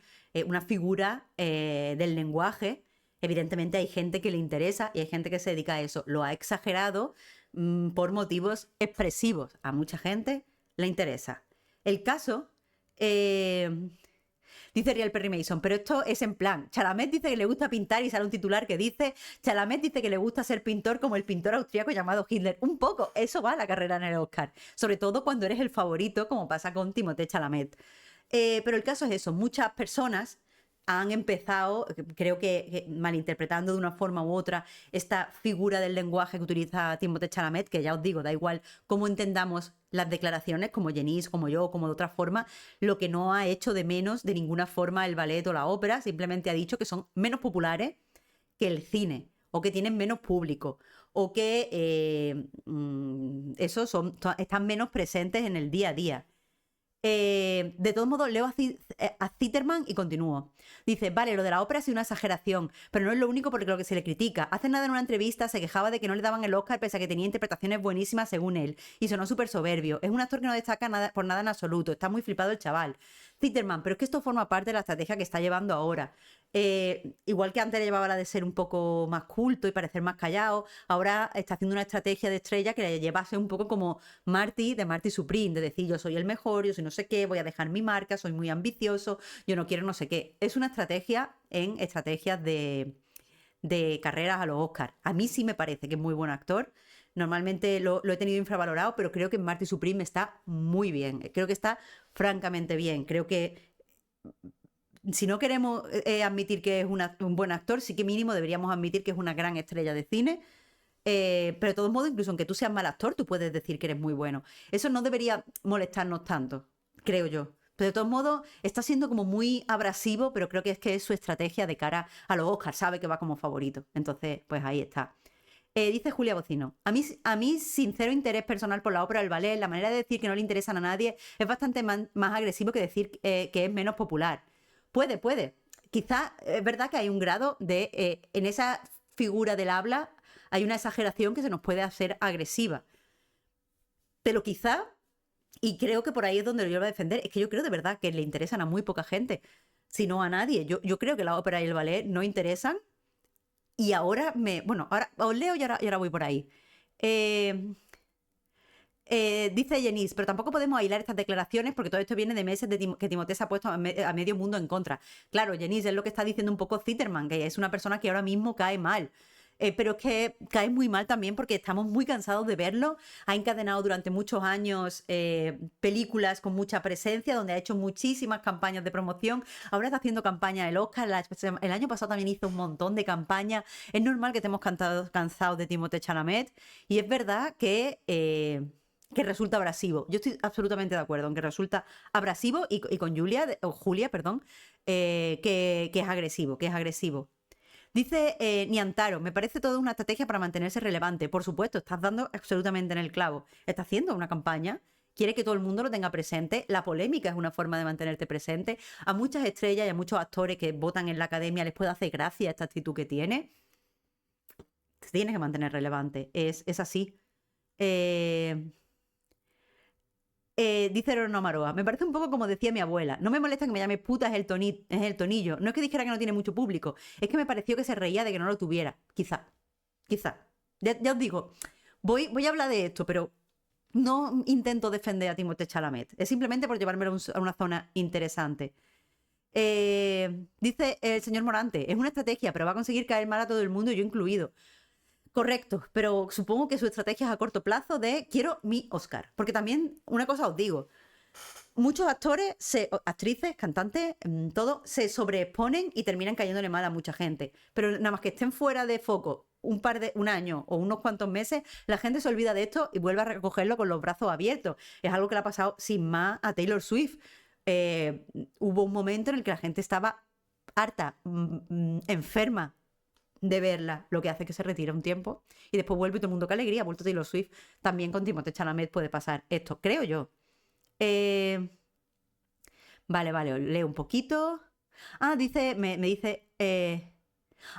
una figura del lenguaje. Evidentemente hay gente que le interesa y hay gente que se dedica a eso. Lo ha exagerado por motivos expresivos. A mucha gente le interesa. El caso... eh, Dice Real Perry Mason, pero esto es en plan: Chalamet dice que le gusta pintar y sale un titular que dice: Chalamet dice que le gusta ser pintor como el pintor austríaco llamado Hitler. Un poco, eso va a la carrera en el Oscar. Sobre todo cuando eres el favorito, como pasa con Timothée Chalamet. Pero el caso es eso, muchas personas han empezado, creo que malinterpretando de una forma u otra esta figura del lenguaje que utiliza Timothée Chalamet, que ya os digo, da igual cómo entendamos las declaraciones, como Jenise, como yo, como de otra forma, lo que no ha hecho de menos de ninguna forma el ballet o la ópera, simplemente ha dicho que son menos populares que el cine, o que tienen menos público, o que están menos presentes en el día a día. De todos modos, leo a Zitterman y continúo. Dice: vale, lo de la ópera ha sido una exageración, pero no es lo único por lo que se le critica. Hace nada, en una entrevista, se quejaba de que no le daban el Oscar pese a que tenía interpretaciones buenísimas según él, y sonó súper soberbio. Es un actor que no destaca por nada en absoluto. Está muy flipado el chaval. Zitterman, pero es que esto forma parte de la estrategia que está llevando ahora. Igual que antes le llevaba la de ser un poco más culto y parecer más callado, ahora está haciendo una estrategia de estrella que le lleva a ser un poco como Marty de Marty Supreme, de decir: yo soy el mejor, yo soy no sé qué, voy a dejar mi marca, soy muy ambicioso, yo no quiero no sé qué. Es una estrategia en estrategias de carreras a los Oscars. A mí sí me parece que es muy buen actor. Normalmente lo he tenido infravalorado, pero creo que en Marty Supreme está muy bien. Creo que está francamente bien. Creo que si no queremos admitir que es un buen actor, sí que mínimo deberíamos admitir que es una gran estrella de cine. Pero de todos modos, incluso aunque tú seas mal actor, tú puedes decir que eres muy bueno. Eso no debería molestarnos tanto, creo yo. Pero de todos modos, está siendo como muy abrasivo, pero creo que es su estrategia de cara a los Oscars. Sabe que va como favorito. Entonces, pues ahí está. Dice Julia Bocino: a mí, sincero interés personal por la ópera, el ballet, la manera de decir que no le interesan a nadie es bastante más agresivo que decir que es menos popular. Puede. Quizá es verdad que hay un grado en esa figura del habla, hay una exageración que se nos puede hacer agresiva. Pero quizá, y creo que por ahí es donde yo lo voy a defender, es que yo creo de verdad que le interesan a muy poca gente, si no a nadie. Yo creo que la ópera y el ballet no interesan. Y ahora ahora os leo y ahora voy por ahí. Dice Jenis, pero tampoco podemos aislar estas declaraciones porque todo esto viene de meses que Timothée se ha puesto a medio mundo en contra. Claro, Jenis, es lo que está diciendo un poco Zitterman, que es una persona que ahora mismo cae mal. Pero es que cae muy mal también porque estamos muy cansados de verlo. Ha encadenado durante muchos años películas con mucha presencia, donde ha hecho muchísimas campañas de promoción. Ahora está haciendo campaña del Oscar. El año pasado también hizo un montón de campañas. Es normal que estemos cansados de Timothée Chalamet. Y es verdad que resulta abrasivo. Yo estoy absolutamente de acuerdo en que resulta abrasivo y con Julia, perdón, que es agresivo, Dice Niantaro, me parece toda una estrategia para mantenerse relevante. Por supuesto, estás dando absolutamente en el clavo. Está haciendo una campaña, quiere que todo el mundo lo tenga presente. La polémica es una forma de mantenerte presente. A muchas estrellas y a muchos actores que votan en la academia les puede hacer gracia esta actitud que tiene. Te tienes que mantener relevante. Es así. Dice Rono Maroa, me parece un poco como decía mi abuela. No me molesta que me llame puta, es el tonillo. No es que dijera que no tiene mucho público, es que me pareció que se reía de que no lo tuviera. Quizá. Ya os digo, voy a hablar de esto, pero no intento defender a Timothée Chalamet. Es simplemente por llevármelo a una zona interesante. Dice el señor Morante, es una estrategia, pero va a conseguir caer mal a todo el mundo, yo incluido. Correcto, pero supongo que su estrategia es a corto plazo de quiero mi Oscar. Porque también, una cosa os digo, muchos actores, actrices, cantantes, todo, se sobreexponen y terminan cayéndole mal a mucha gente. Pero nada más que estén fuera de foco un año o unos cuantos meses, la gente se olvida de esto y vuelve a recogerlo con los brazos abiertos. Es algo que le ha pasado sin más a Taylor Swift. Hubo un momento en el que la gente estaba harta, enferma de verla, lo que hace que se retire un tiempo y después vuelve y todo el mundo, qué alegría, ha vuelto Taylor Swift. También con Timothée Chalamet puede pasar esto, creo yo. Vale, leo un poquito. Me dice...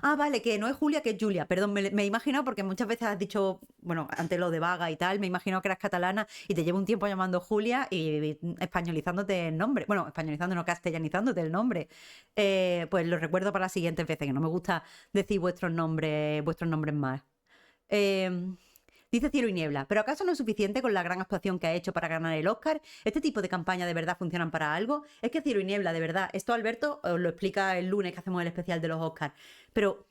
vale, que no es Julia, que es Julia. Perdón, me he imaginado porque muchas veces has dicho, bueno, ante lo de vaga y tal, me he imaginado que eras catalana y te llevo un tiempo llamando Julia y españolizándote el nombre. Bueno, españolizando, no castellanizándote el nombre. Pues lo recuerdo para las siguientes veces, que no me gusta decir vuestros nombres más. Dice Cielo y Niebla, ¿pero acaso no es suficiente con la gran actuación que ha hecho para ganar el Oscar? ¿Este tipo de campaña de verdad funcionan para algo? Es que Cielo y Niebla, de verdad, esto Alberto os lo explica el lunes que hacemos el especial de los Oscars, pero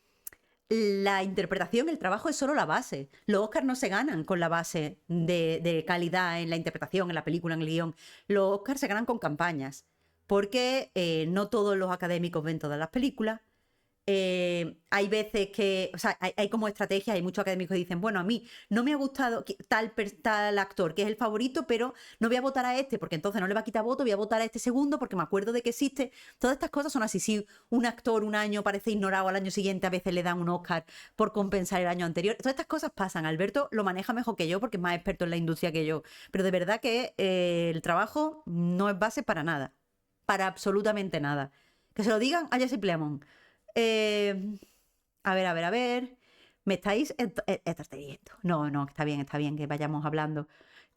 la interpretación, el trabajo es solo la base. Los Oscars no se ganan con la base de calidad en la interpretación, en la película, en el guión. Los Oscars se ganan con campañas, porque no todos los académicos ven todas las películas. Hay veces que, o sea, hay como estrategias, hay muchos académicos que dicen, bueno, a mí no me ha gustado tal actor que es el favorito, pero no voy a votar a este porque entonces no le va a quitar voto, voy a votar a este segundo porque me acuerdo de que existe. Todas estas cosas son así. Si un actor un año parece ignorado, al año siguiente a veces le dan un Oscar por compensar el año anterior. Todas estas cosas pasan. Alberto lo maneja mejor que yo porque es más experto en la industria que yo. Pero de verdad que el trabajo no es base para nada. Para absolutamente nada. Que se lo digan a Jesse Plemons. A ver. ¿Me estáis entreteniendo? No, está bien que vayamos hablando.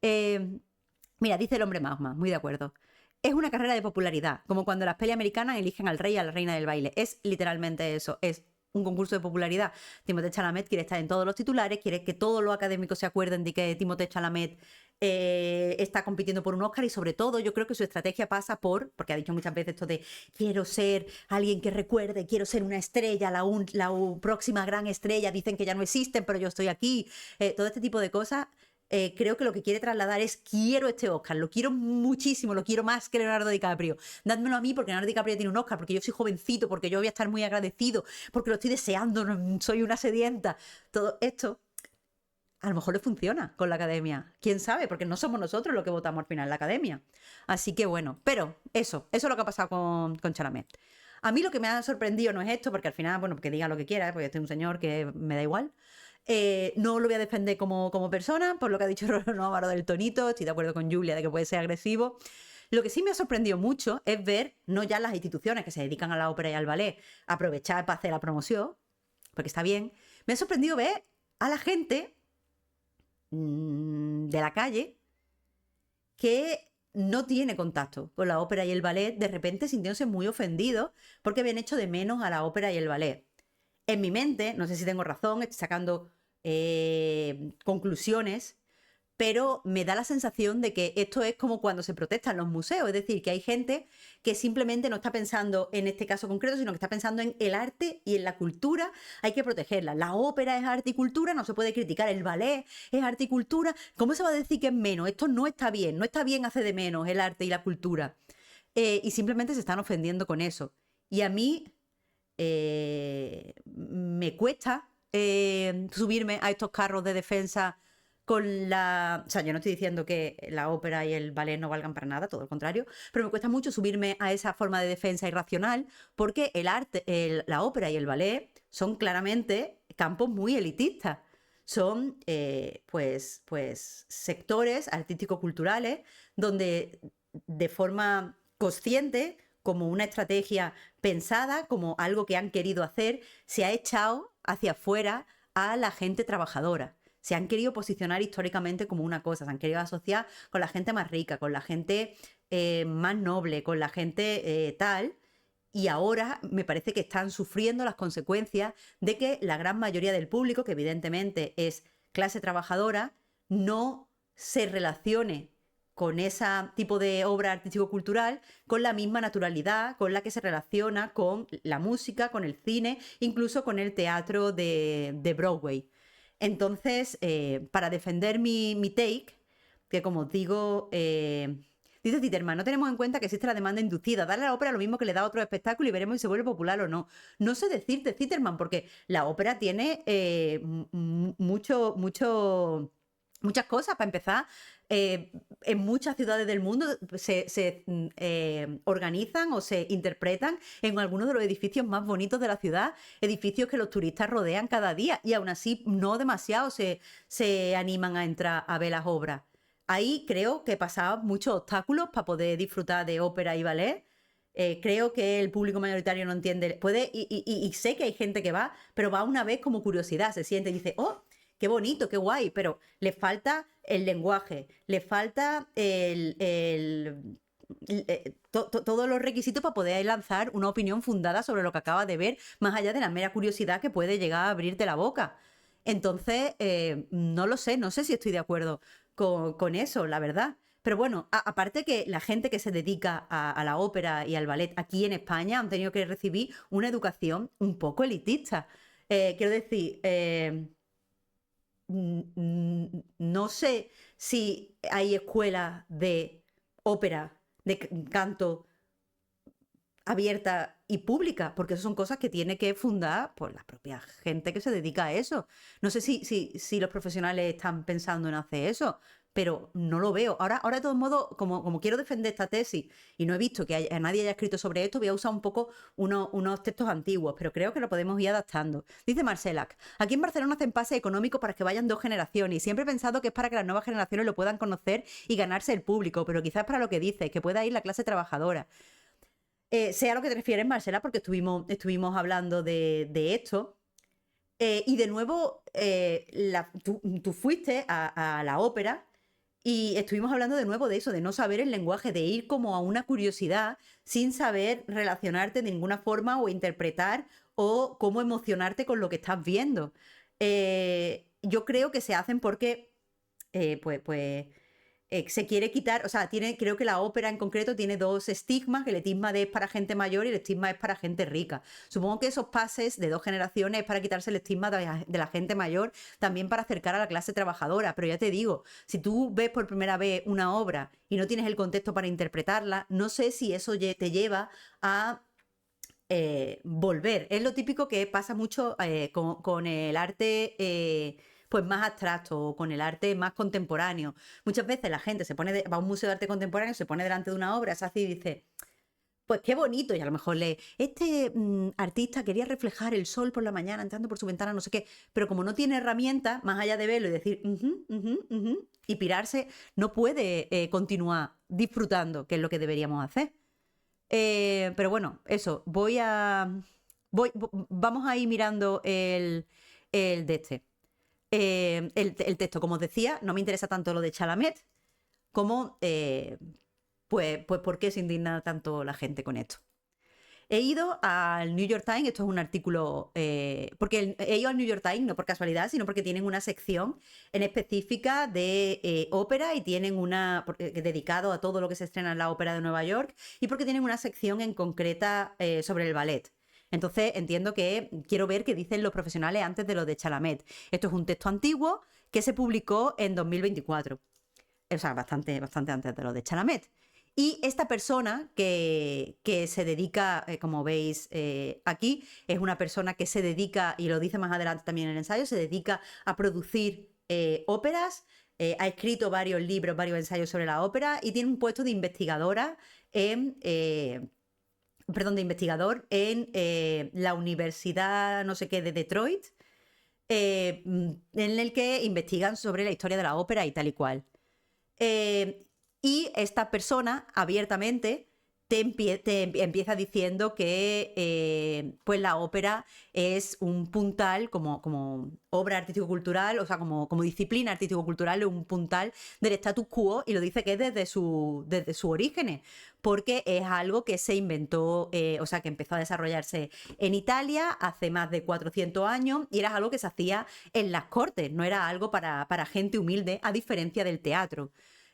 Mira, dice el hombre magma, muy de acuerdo. Es una carrera de popularidad, como cuando las peli americanas eligen al rey y a la reina del baile. Es literalmente eso, es un concurso de popularidad. Timothée Chalamet quiere estar en todos los titulares, quiere que todos los académicos se acuerden de que Timothée Chalamet está compitiendo por un Oscar y sobre todo yo creo que su estrategia pasa porque ha dicho muchas veces esto de quiero ser alguien que recuerde, quiero ser una estrella, la próxima gran estrella, dicen que ya no existen, pero yo estoy aquí, todo este tipo de cosas. Creo que lo que quiere trasladar es quiero este Oscar, lo quiero muchísimo, lo quiero más que Leonardo DiCaprio. Dádmelo a mí porque Leonardo DiCaprio tiene un Oscar, porque yo soy jovencito, porque yo voy a estar muy agradecido, porque lo estoy deseando, soy una sedienta. Todo esto a lo mejor le funciona con la academia. ¿Quién sabe? Porque no somos nosotros los que votamos al final, la academia. Así que bueno, pero eso es lo que ha pasado con Chalamet. A mí lo que me ha sorprendido no es esto, porque al final, bueno, que diga lo que quiera, porque este es un señor que me da igual. No lo voy a defender como persona, por lo que ha dicho Rolando Álvaro del tonito, estoy de acuerdo con Julia de que puede ser agresivo. Lo que sí me ha sorprendido mucho es ver, no ya las instituciones que se dedican a la ópera y al ballet, aprovechar para hacer la promoción, porque está bien, me ha sorprendido ver a la gente de la calle que no tiene contacto con la ópera y el ballet, de repente sintiéndose muy ofendidos porque habían hecho de menos a la ópera y el ballet. En mi mente, no sé si tengo razón, estoy sacando conclusiones, pero me da la sensación de que esto es como cuando se protestan los museos, es decir, que hay gente que simplemente no está pensando en este caso concreto, sino que está pensando en el arte y en la cultura, hay que protegerla. La ópera es arte y cultura, no se puede criticar, el ballet es arte y cultura, ¿cómo se va a decir que es menos? Esto no está bien hacer de menos el arte y la cultura. Y simplemente se están ofendiendo con eso. Y a mí me cuesta subirme a estos carros de defensa con la... O sea, yo no estoy diciendo que la ópera y el ballet no valgan para nada, todo lo contrario, pero me cuesta mucho subirme a esa forma de defensa irracional porque el arte, la ópera y el ballet son claramente campos muy elitistas. Son, pues, sectores artístico-culturales donde de forma consciente, como una estrategia pensada, como algo que han querido hacer, se ha echado hacia afuera a la gente trabajadora. Se han querido posicionar históricamente como una cosa, se han querido asociar con la gente más rica, con la gente más noble, con la gente tal. Y ahora me parece que están sufriendo las consecuencias de que la gran mayoría del público, que evidentemente es clase trabajadora, no se relacione con ese tipo de obra artístico-cultural con la misma naturalidad con la que se relaciona con la música, con el cine, incluso con el teatro de Broadway. Entonces, para defender mi take, que como os digo, dice Zitterman, no tenemos en cuenta que existe la demanda inducida. Darle a la ópera lo mismo que le da a otro espectáculo y veremos si se vuelve popular o no. No sé decirte, Zitterman, porque la ópera tiene muchas cosas. Para empezar, en muchas ciudades del mundo se organizan o se interpretan en algunos de los edificios más bonitos de la ciudad, edificios que los turistas rodean cada día y aún así no demasiado se animan a entrar a ver las obras. Ahí creo que pasaban muchos obstáculos para poder disfrutar de ópera y ballet. Creo que el público mayoritario no entiende, puede, y sé que hay gente que va, pero va una vez como curiosidad, se siente y dice, oh, qué bonito, qué guay, pero le falta el lenguaje, le falta todos los requisitos para poder lanzar una opinión fundada sobre lo que acaba de ver, más allá de la mera curiosidad que puede llegar a abrirte la boca. Entonces, no lo sé, no sé si estoy de acuerdo con eso, la verdad. Pero bueno, aparte que la gente que se dedica a la ópera y al ballet aquí en España han tenido que recibir una educación un poco elitista. Quiero decir, no sé si hay escuelas de ópera, de canto abierta y pública, porque eso son cosas que tiene que fundar pues, la propia gente que se dedica a eso. No sé si los profesionales están pensando en hacer eso, pero no lo veo. Ahora de todos modos, como quiero defender esta tesis y no he visto que nadie haya escrito sobre esto, voy a usar un poco unos textos antiguos, pero creo que lo podemos ir adaptando. Dice Marcelac, aquí en Barcelona hacen pase económico para que vayan 2 generaciones y siempre he pensado que es para que las nuevas generaciones lo puedan conocer y ganarse el público, pero quizás para lo que dice, que pueda ir la clase trabajadora. Sé a lo que te refieres, Marcela, porque estuvimos hablando de esto. Y de nuevo, tú fuiste a la ópera y estuvimos hablando de nuevo de eso, de no saber el lenguaje, de ir como a una curiosidad sin saber relacionarte de ninguna forma o interpretar o cómo emocionarte con lo que estás viendo. Yo creo que se hacen porque, pues se quiere quitar, o sea, creo que la ópera en concreto tiene dos estigmas, el estigma es para gente mayor y el estigma es para gente rica. Supongo que esos pases de 2 generaciones es para quitarse el estigma de la gente mayor, también para acercar a la clase trabajadora, pero ya te digo, si tú ves por primera vez una obra y no tienes el contexto para interpretarla, no sé si eso te lleva a volver. Es lo típico que pasa mucho con el arte pues más abstracto o con el arte más contemporáneo. Muchas veces la gente va a un museo de arte contemporáneo, se pone delante de una obra, se hace y dice, pues qué bonito, y a lo mejor este artista quería reflejar el sol por la mañana entrando por su ventana, no sé qué, pero como no tiene herramientas, más allá de verlo y decir, y pirarse, no puede continuar disfrutando, que es lo que deberíamos hacer. Pero bueno, eso, vamos a ir mirando el texto. Como os decía, no me interesa tanto lo de Chalamet como, pues, ¿por qué se indigna tanto la gente con esto? He ido al New York Times, esto es un artículo, porque he ido al New York Times no por casualidad, sino porque tienen una sección en específica de ópera y tienen dedicado a todo lo que se estrena en la Ópera de Nueva York y porque tienen una sección en concreta sobre el ballet. Entonces entiendo que quiero ver qué dicen los profesionales antes de lo de Chalamet. Esto es un texto antiguo que se publicó en 2024. O sea, bastante, bastante antes de lo de Chalamet. Y esta persona que se dedica, como veis aquí, es una persona que se dedica, y lo dice más adelante también en el ensayo, se dedica a producir óperas, ha escrito varios libros, varios ensayos sobre la ópera y tiene un puesto de investigadora de investigador en la Universidad no sé qué de Detroit, en el que investigan sobre la historia de la ópera y tal y cual. Y esta persona abiertamente te empieza diciendo que pues la ópera es un puntal como obra artístico-cultural, o sea, como disciplina artístico-cultural, es un puntal del status quo, y lo dice que es desde sus orígenes, porque es algo que se inventó, o sea, que empezó a desarrollarse en Italia hace más de 400 años y era algo que se hacía en las cortes, no era algo para gente humilde, a diferencia del teatro.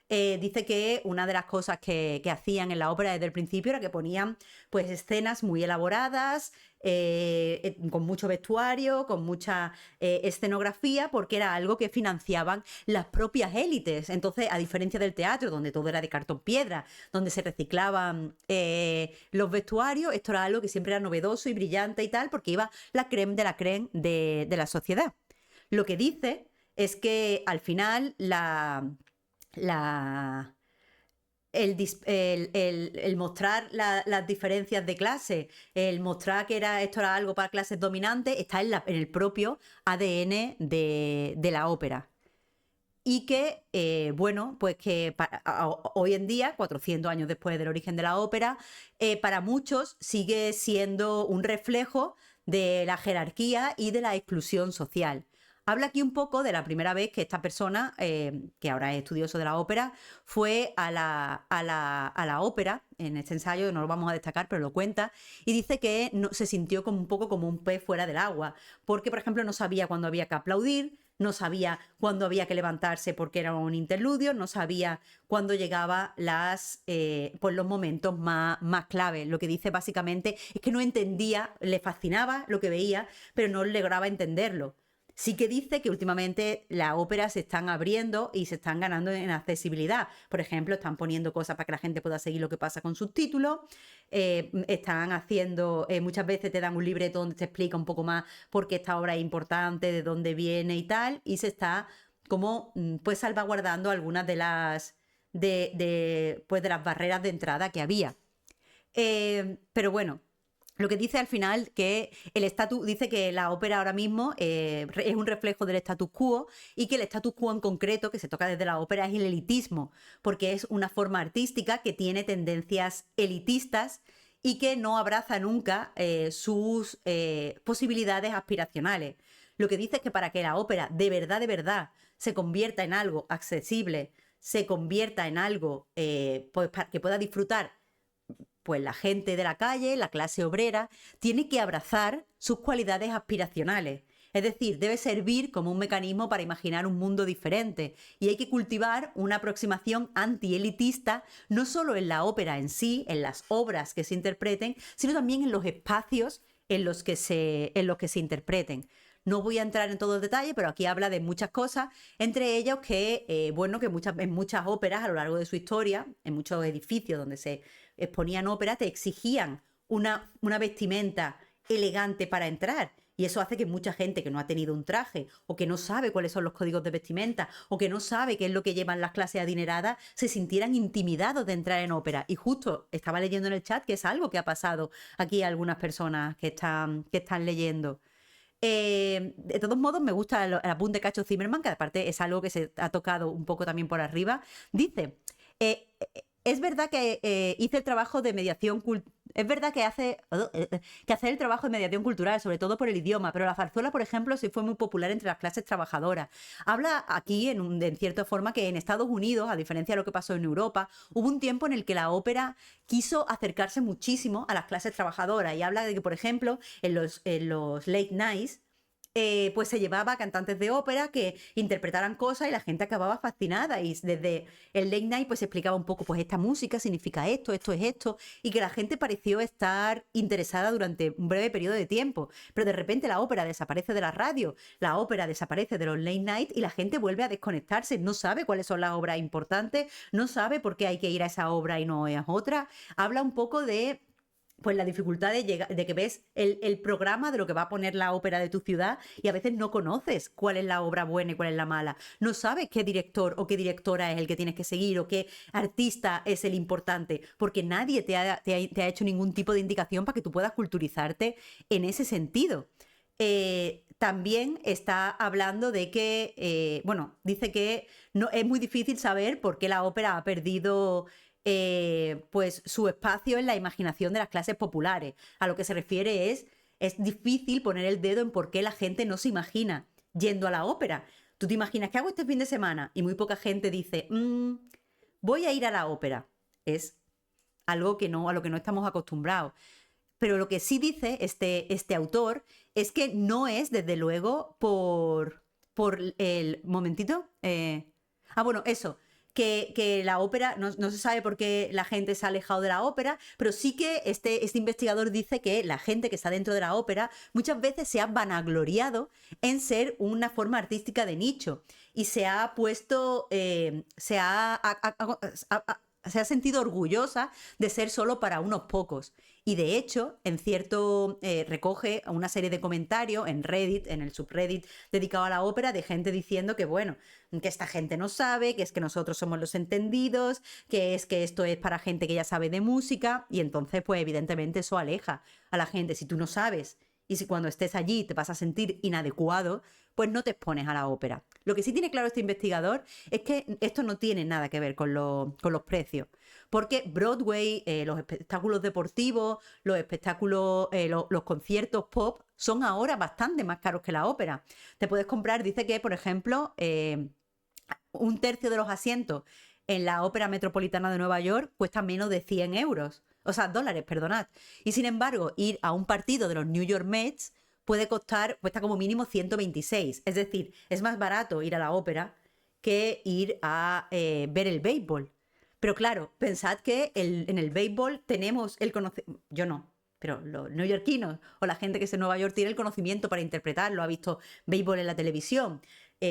Dice que una de las cosas que hacían en la ópera desde el principio era que ponían pues escenas muy elaboradas, con mucho vestuario, con mucha escenografía, porque era algo que financiaban las propias élites. Entonces, a diferencia del teatro, donde todo era de cartón piedra, donde se reciclaban los vestuarios, esto era algo que siempre era novedoso y brillante y tal, porque iba la crème de la crème de la sociedad. Lo que dice es que al final el mostrar las diferencias de clase, el mostrar que esto era algo para clases dominantes, está en el propio ADN de la ópera. Y que, bueno, pues que hoy en día, 400 años después del origen de la ópera, para muchos sigue siendo un reflejo de la jerarquía y de la exclusión social. Habla aquí un poco de la primera vez que esta persona, que ahora es estudioso de la ópera, fue a la ópera, en este ensayo, no lo vamos a destacar, pero lo cuenta, y dice que se sintió como un poco como un pez fuera del agua, porque, por ejemplo, no sabía cuándo había que aplaudir, no sabía cuándo había que levantarse porque era un interludio, no sabía cuándo llegaba pues los momentos más clave. Lo que dice básicamente es que no entendía, le fascinaba lo que veía, pero no lograba entenderlo. Sí que dice que últimamente las óperas se están abriendo y se están ganando en accesibilidad. Por ejemplo, están poniendo cosas para que la gente pueda seguir lo que pasa con subtítulos. Están haciendo, muchas veces te dan un libreto donde te explica un poco más por qué esta obra es importante, de dónde viene y tal. Y se está como pues salvaguardando algunas de las pues de las barreras de entrada que había. Pero bueno, lo que dice al final que dice que la ópera ahora mismo es un reflejo del status quo, y que el status quo en concreto que se toca desde la ópera es el elitismo, porque es una forma artística que tiene tendencias elitistas y que no abraza nunca sus posibilidades aspiracionales. Lo que dice es que para que la ópera de verdad se convierta en algo accesible, se convierta en algo pues, que pueda disfrutar pues la gente de la calle, la clase obrera, tiene que abrazar sus cualidades aspiracionales. Es decir, debe servir como un mecanismo para imaginar un mundo diferente, y hay que cultivar una aproximación antielitista, no solo en la ópera en sí, en las obras que se interpreten, sino también en los espacios en los que se interpreten. No voy a entrar en todo el detalle, pero aquí habla de muchas cosas, entre ellas que, bueno, que en muchas óperas a lo largo de su historia, en muchos edificios donde se exponían óperas, te exigían una vestimenta elegante para entrar. Y eso hace que mucha gente que no ha tenido un traje, o que no sabe cuáles son los códigos de vestimenta, o que no sabe qué es lo que llevan las clases adineradas, se sintieran intimidados de entrar en ópera. Y justo estaba leyendo en el chat que es algo que ha pasado aquí a algunas personas que están leyendo. De todos modos, me gusta el apunte que ha hecho Zimmerman, que aparte es algo que se ha tocado un poco también por arriba. Dice, es verdad que hice el trabajo de mediación Es verdad que hacer el trabajo de mediación cultural, sobre todo por el idioma, pero la zarzuela, por ejemplo, sí fue muy popular entre las clases trabajadoras. Habla aquí, en cierta forma, que en Estados Unidos, a diferencia de lo que pasó en Europa, hubo un tiempo en el que la ópera quiso acercarse muchísimo a las clases trabajadoras y habla de que, por ejemplo, en los late nights, pues se llevaba a cantantes de ópera que interpretaran cosas y la gente acababa fascinada. Y desde el late night pues se explicaba un poco, pues esta música significa esto, esto es esto, y que la gente pareció estar interesada durante un breve periodo de tiempo. Pero de repente la ópera desaparece de la radio, la ópera desaparece de los late night y la gente vuelve a desconectarse, no sabe cuáles son las obras importantes, no sabe por qué hay que ir a esa obra y no a otra. Habla un poco de pues la dificultad de que ves el programa de lo que va a poner la ópera de tu ciudad y a veces no conoces cuál es la obra buena y cuál es la mala. No sabes qué director o qué directora es el que tienes que seguir o qué artista es el importante, porque nadie te ha hecho ningún tipo de indicación para que tú puedas culturizarte en ese sentido. También está hablando de que, bueno, dice que no, es muy difícil saber por qué la ópera ha perdido pues su espacio en la imaginación de las clases populares. A lo que se refiere es difícil poner el dedo en por qué la gente no se imagina yendo a la ópera. Tú te imaginas, ¿qué hago este fin de semana? Y muy poca gente dice, voy a ir a la ópera. Es algo que no, a lo que no estamos acostumbrados. Pero lo que sí dice este autor es que no es, desde luego, por el momentito. Bueno, eso, que la ópera, no se sabe por qué la gente se ha alejado de la ópera, pero sí que este investigador dice que la gente que está dentro de la ópera muchas veces se ha vanagloriado en ser una forma artística de nicho y se ha puesto, se ha sentido orgullosa de ser solo para unos pocos. Y de hecho, en cierto, recoge una serie de comentarios en Reddit, en el subreddit dedicado a la ópera, de gente diciendo que, bueno, que esta gente no sabe, que es que nosotros somos los entendidos, que es que esto es para gente que ya sabe de música, y entonces, pues evidentemente eso aleja a la gente. Si tú no sabes y si cuando estés allí te vas a sentir inadecuado, pues no te expones a la ópera. Lo que sí tiene claro este investigador es que esto no tiene nada que ver con los precios. Porque Broadway, los espectáculos deportivos, los espectáculos, los conciertos pop son ahora bastante más caros que la ópera. Te puedes comprar, dice que, por ejemplo, un tercio de los asientos en la Ópera Metropolitana de Nueva York cuesta menos de 100 euros. O sea, dólares, perdonad. Y sin embargo, ir a un partido de los New York Mets cuesta como mínimo 126. Es decir, es más barato ir a la ópera que ir a ver el béisbol. Pero claro, pensad que en el béisbol tenemos el conocimiento, yo no, pero los neoyorquinos o la gente que es en Nueva York tiene el conocimiento para interpretarlo, ha visto béisbol en la televisión,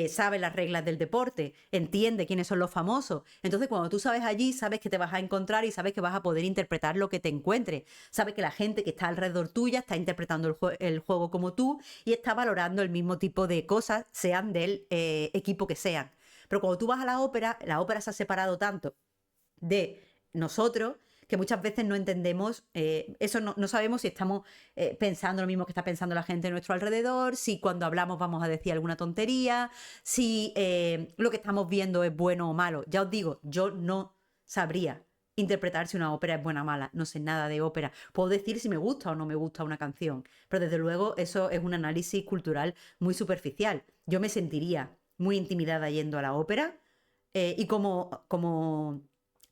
sabe las reglas del deporte, entiende quiénes son los famosos. Entonces, cuando tú sabes allí, sabes que te vas a encontrar y sabes que vas a poder interpretar lo que te encuentres. Sabes que la gente que está alrededor tuya está interpretando el juego como tú y está valorando el mismo tipo de cosas, sean del equipo que sean. Pero cuando tú vas a la ópera se ha separado tanto de nosotros que muchas veces no entendemos, eso no sabemos si estamos pensando lo mismo que está pensando la gente a nuestro alrededor, si cuando hablamos vamos a decir alguna tontería, si lo que estamos viendo es bueno o malo. Ya os digo, yo no sabría interpretar si una ópera es buena o mala, no sé nada de ópera. Puedo decir si me gusta o no me gusta una canción, pero desde luego eso es un análisis cultural muy superficial. Yo me sentiría muy intimidada yendo a la ópera y como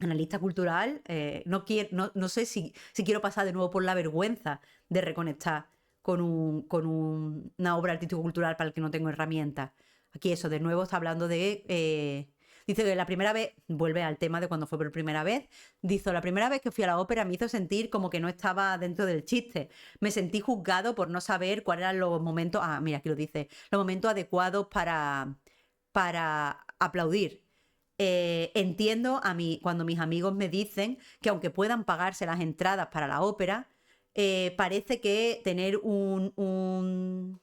analista cultural, no sé si quiero pasar de nuevo por la vergüenza de reconectar una obra artístico-cultural para el que no tengo herramientas. Aquí eso, de nuevo está hablando de... dice que la primera vez, vuelve al tema de cuando fue por primera vez, dice, la primera vez que fui a la ópera me hizo sentir como que no estaba dentro del chiste. Me sentí juzgado por no saber cuáles eran los momentos, mira, aquí lo dice, los momentos adecuados para aplaudir. Entiendo cuando mis amigos me dicen que aunque puedan pagarse las entradas para la ópera, parece que tener un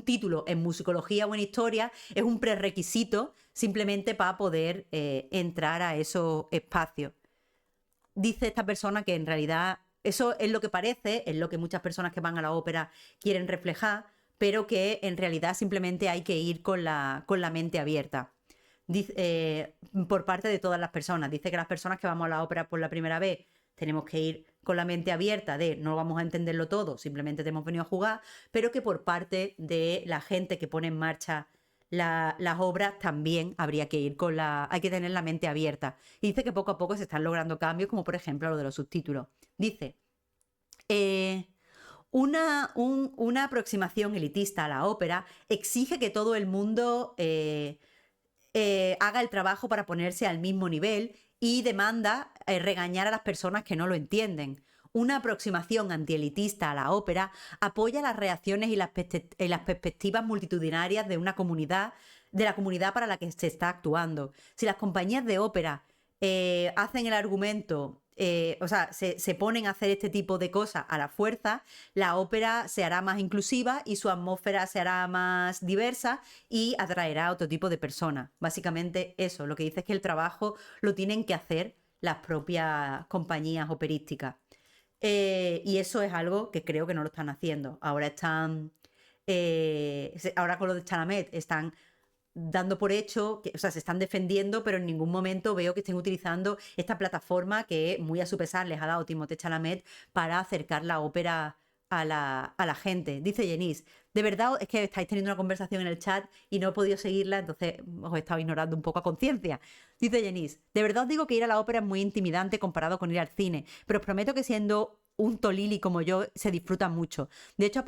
título en musicología o en historia es un prerequisito simplemente para poder entrar a esos espacios. Dice esta persona que en realidad eso es lo que parece, es lo que muchas personas que van a la ópera quieren reflejar, pero que en realidad simplemente hay que ir con la mente abierta. Dice, por parte de todas las personas. Dice que las personas que vamos a la ópera por la primera vez tenemos que ir con la mente abierta de no vamos a entenderlo todo, simplemente te hemos venido a jugar, pero que por parte de la gente que pone en marcha las obras también habría que ir hay que tener la mente abierta. Y dice que poco a poco se están logrando cambios, como por ejemplo lo de los subtítulos. Dice, una aproximación elitista a la ópera exige que todo el mundo haga el trabajo para ponerse al mismo nivel y demanda regañar a las personas que no lo entienden. Una aproximación antielitista a la ópera apoya las reacciones y las perspectivas multitudinarias de una comunidad, de la comunidad para la que se está actuando. Si las compañías de ópera hacen el argumento, o sea, se ponen a hacer este tipo de cosas a la fuerza, la ópera se hará más inclusiva y su atmósfera se hará más diversa y atraerá a otro tipo de personas. Básicamente eso, lo que dice es que el trabajo lo tienen que hacer las propias compañías operísticas. Y eso es algo que creo que no lo están haciendo. Ahora ahora con lo de Chalamet están dando por hecho, o sea, se están defendiendo, pero en ningún momento veo que estén utilizando esta plataforma que muy a su pesar les ha dado Timothée Chalamet para acercar la ópera a la gente. Dice Jenis, de verdad es que estáis teniendo una conversación en el chat y no he podido seguirla, entonces os he estado ignorando un poco a conciencia. Dice Jenis, de verdad os digo que ir a la ópera es muy intimidante comparado con ir al cine, pero os prometo que siendo un tolili como yo se disfruta mucho. De hecho,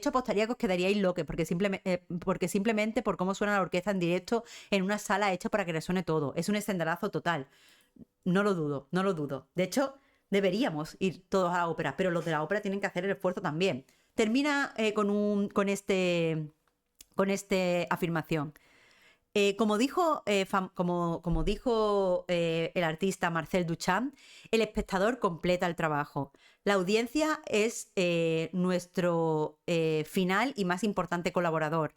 apostaría que os quedaríais locos, porque simplemente por cómo suena la orquesta en directo en una sala hecha para que resuene todo. Es un estendalazo total. No lo dudo, no lo dudo. De hecho, deberíamos ir todos a la ópera, pero los de la ópera tienen que hacer el esfuerzo también. Termina con este afirmación. Como dijo el artista Marcel Duchamp, el espectador completa el trabajo. La audiencia es nuestro final y más importante colaborador.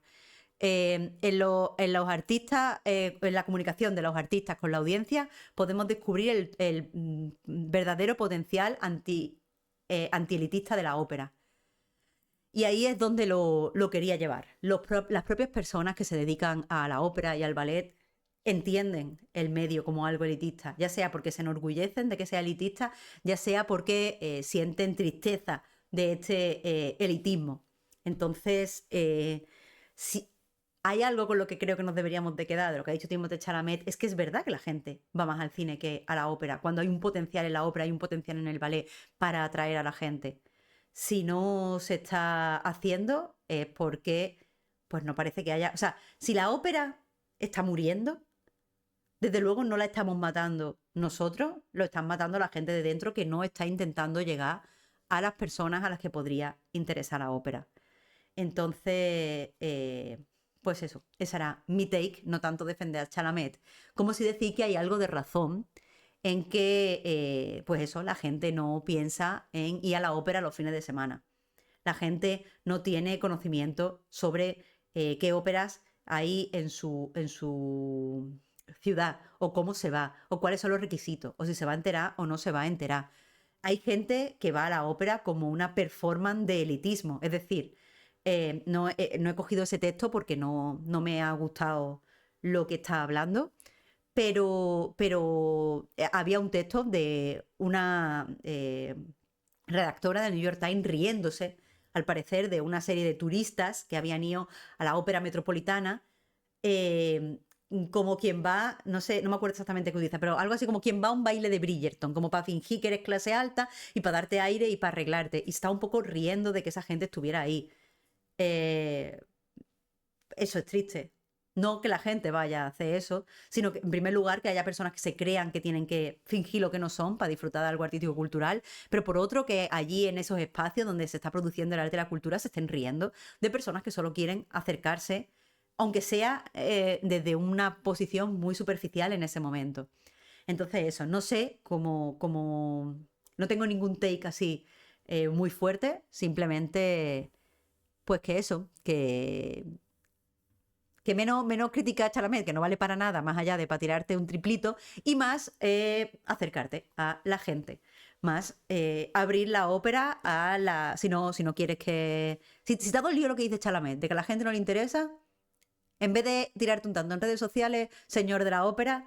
En los artistas, en la comunicación de los artistas con la audiencia, podemos descubrir el verdadero potencial antielitista de la ópera. Y ahí es donde lo quería llevar. Las propias personas que se dedican a la ópera y al ballet entienden el medio como algo elitista, ya sea porque se enorgullecen de que sea elitista, ya sea porque sienten tristeza de este elitismo. Entonces, si hay algo con lo que creo que nos deberíamos de quedar, de lo que ha dicho Timothée Chalamet, es que es verdad que la gente va más al cine que a la ópera. Cuando hay un potencial en la ópera, hay un potencial en el ballet para atraer a la gente. Si no se está haciendo es porque pues no parece que haya... O sea, si la ópera está muriendo, desde luego no la estamos matando nosotros, lo están matando la gente de dentro que no está intentando llegar a las personas a las que podría interesar la ópera. Entonces, pues eso, esa era mi take, no tanto defender a Chalamet, como si decir que hay algo de razón en que, pues eso, la gente no piensa en ir a la ópera los fines de semana. La gente no tiene conocimiento sobre qué óperas hay en su ciudad, o cómo se va, o cuáles son los requisitos, o si se va a enterar o no se va a enterar. Hay gente que va a la ópera como una performance de elitismo, es decir, no he cogido ese texto porque no me ha gustado lo que está hablando, pero había un texto de una redactora del New York Times riéndose, al parecer, de una serie de turistas que habían ido a la ópera metropolitana, como quien va, no sé, no me acuerdo exactamente qué dice, pero algo así como quien va a un baile de Bridgerton, como para fingir que eres clase alta y para darte aire y para arreglarte. Y está un poco riendo de que esa gente estuviera ahí. Eso es triste. No que la gente vaya a hacer eso, sino que en primer lugar que haya personas que se crean que tienen que fingir lo que no son para disfrutar de algo artístico cultural, pero por otro que allí en esos espacios donde se está produciendo el arte y la cultura se estén riendo de personas que solo quieren acercarse, aunque sea desde una posición muy superficial en ese momento. Entonces eso, no sé cómo no tengo ningún take así muy fuerte, simplemente pues que eso, que menos criticar a Chalamet, que no vale para nada, más allá de para tirarte un triplito, y más acercarte a la gente, más abrir la ópera a la... Si no quieres que... Si te ha dolido lo que dice Chalamet, de que a la gente no le interesa, en vez de tirarte un tanto en redes sociales, señor de la ópera,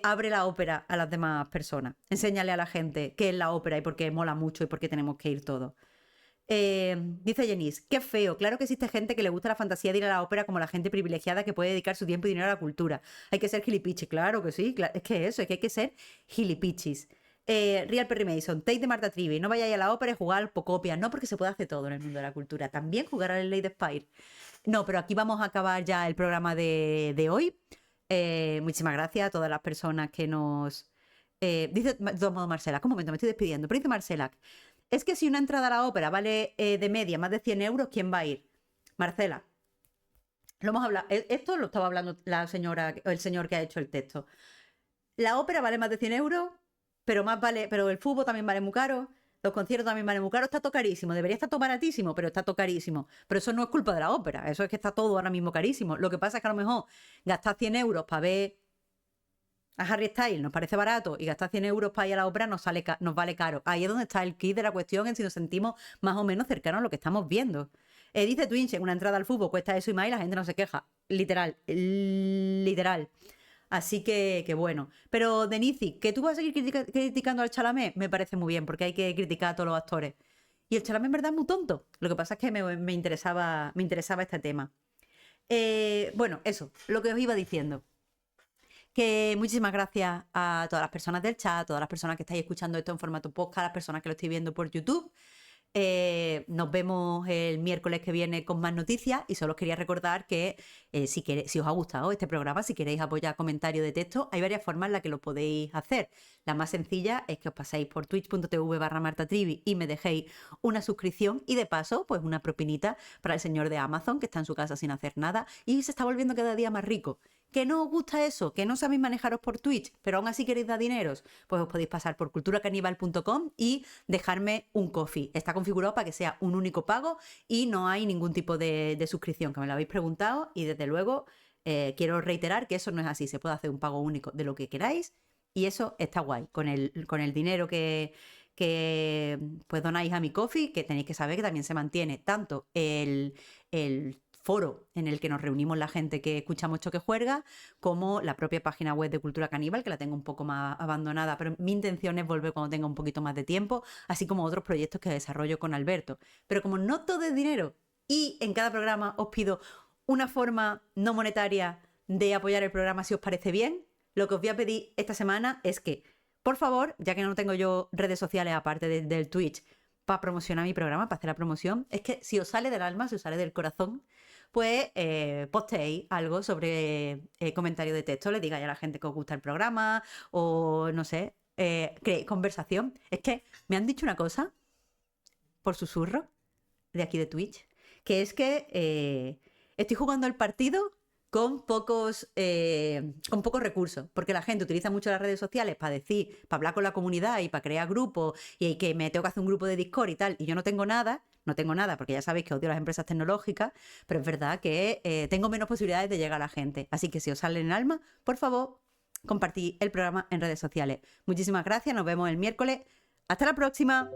abre la ópera a las demás personas. Enséñale a la gente qué es la ópera y por qué mola mucho y por qué tenemos que ir todos. Dice Jenice, qué feo, claro que existe gente que le gusta la fantasía de ir a la ópera como la gente privilegiada que puede dedicar su tiempo y dinero a la cultura. Hay que ser gilipichis, claro que sí, es que eso, es que hay que ser gilipichis. Real Perry Mason, Tate de Marta Trivi, no vayáis a la ópera y jugar al Pocopia, no, porque se puede hacer todo en el mundo de la cultura, también jugar al Lady Spire. No, pero aquí vamos a acabar ya el programa de hoy. Muchísimas gracias a todas las personas que nos... dice de todos modos Marcela, un momento, me estoy despidiendo, pero dice Marcela, es que si una entrada a la ópera vale de media más de 100 euros, ¿quién va a ir? Marcela, lo hemos hablado, esto lo estaba hablando la señora, el señor que ha hecho el texto. La ópera vale más de 100 euros, pero el fútbol también vale muy caro, los conciertos también valen muy caro, está todo carísimo, debería estar todo baratísimo, pero está todo carísimo. Pero eso no es culpa de la ópera, eso es que está todo ahora mismo carísimo. Lo que pasa es que a lo mejor gastar 100 euros para ver a Harry Styles nos parece barato y gastar 100 euros para ir a la ópera nos vale caro. Ahí es donde está el kit de la cuestión, en si nos sentimos más o menos cercanos a lo que estamos viendo. Dice Twinche, una entrada al fútbol cuesta eso y más y la gente no se queja. Literal, literal. Así que bueno. Pero, Denisi, que tú vas a seguir criticando al Chalamet, me parece muy bien, porque hay que criticar a todos los actores. Y el Chalamet en verdad es muy tonto. Lo que pasa es que me interesaba este tema. Bueno, eso, lo que os iba diciendo. Que muchísimas gracias a todas las personas del chat, a todas las personas que estáis escuchando esto en formato podcast, a las personas que lo estáis viendo por YouTube. Nos vemos el miércoles que viene con más noticias y solo os quería recordar que si os ha gustado este programa, si queréis apoyar comentario de texto, hay varias formas en las que lo podéis hacer. La más sencilla es que os paséis por twitch.tv/martatrivi y me dejéis una suscripción y de paso pues una propinita para el señor de Amazon que está en su casa sin hacer nada y se está volviendo cada día más rico. ¿Que no os gusta eso? ¿Que no sabéis manejaros por Twitch, pero aún así queréis dar dineros? Pues os podéis pasar por culturacanibal.com y dejarme un coffee. Está configurado para que sea un único pago y no hay ningún tipo de suscripción, que me lo habéis preguntado y desde luego quiero reiterar que eso no es así. Se puede hacer un pago único de lo que queráis y eso está guay. Con el dinero que pues donáis a mi coffee, que tenéis que saber que también se mantiene tanto el foro en el que nos reunimos la gente que escuchamos Choque Juerga, como la propia página web de Cultura Caníbal, que la tengo un poco más abandonada, pero mi intención es volver cuando tenga un poquito más de tiempo, así como otros proyectos que desarrollo con Alberto. Pero como no todo es dinero y en cada programa os pido una forma no monetaria de apoyar el programa si os parece bien, lo que os voy a pedir esta semana es que, por favor, ya que no tengo yo redes sociales aparte del Twitch, para promocionar mi programa, para hacer la promoción, es que si os sale del alma, si os sale del corazón, pues posteéis algo sobre comentario de texto, le digáis a la gente que os gusta el programa o no sé, creéis conversación. Es que me han dicho una cosa por susurro de aquí de Twitch, que es que estoy jugando el partido con pocos recursos, porque la gente utiliza mucho las redes sociales para hablar con la comunidad y para crear grupos y que me tengo que hacer un grupo de Discord y tal, y yo no tengo nada porque ya sabéis que odio las empresas tecnológicas, pero es verdad que tengo menos posibilidades de llegar a la gente, así que si os sale en el alma, por favor, compartid el programa en redes sociales. Muchísimas gracias, nos vemos el miércoles, hasta la próxima.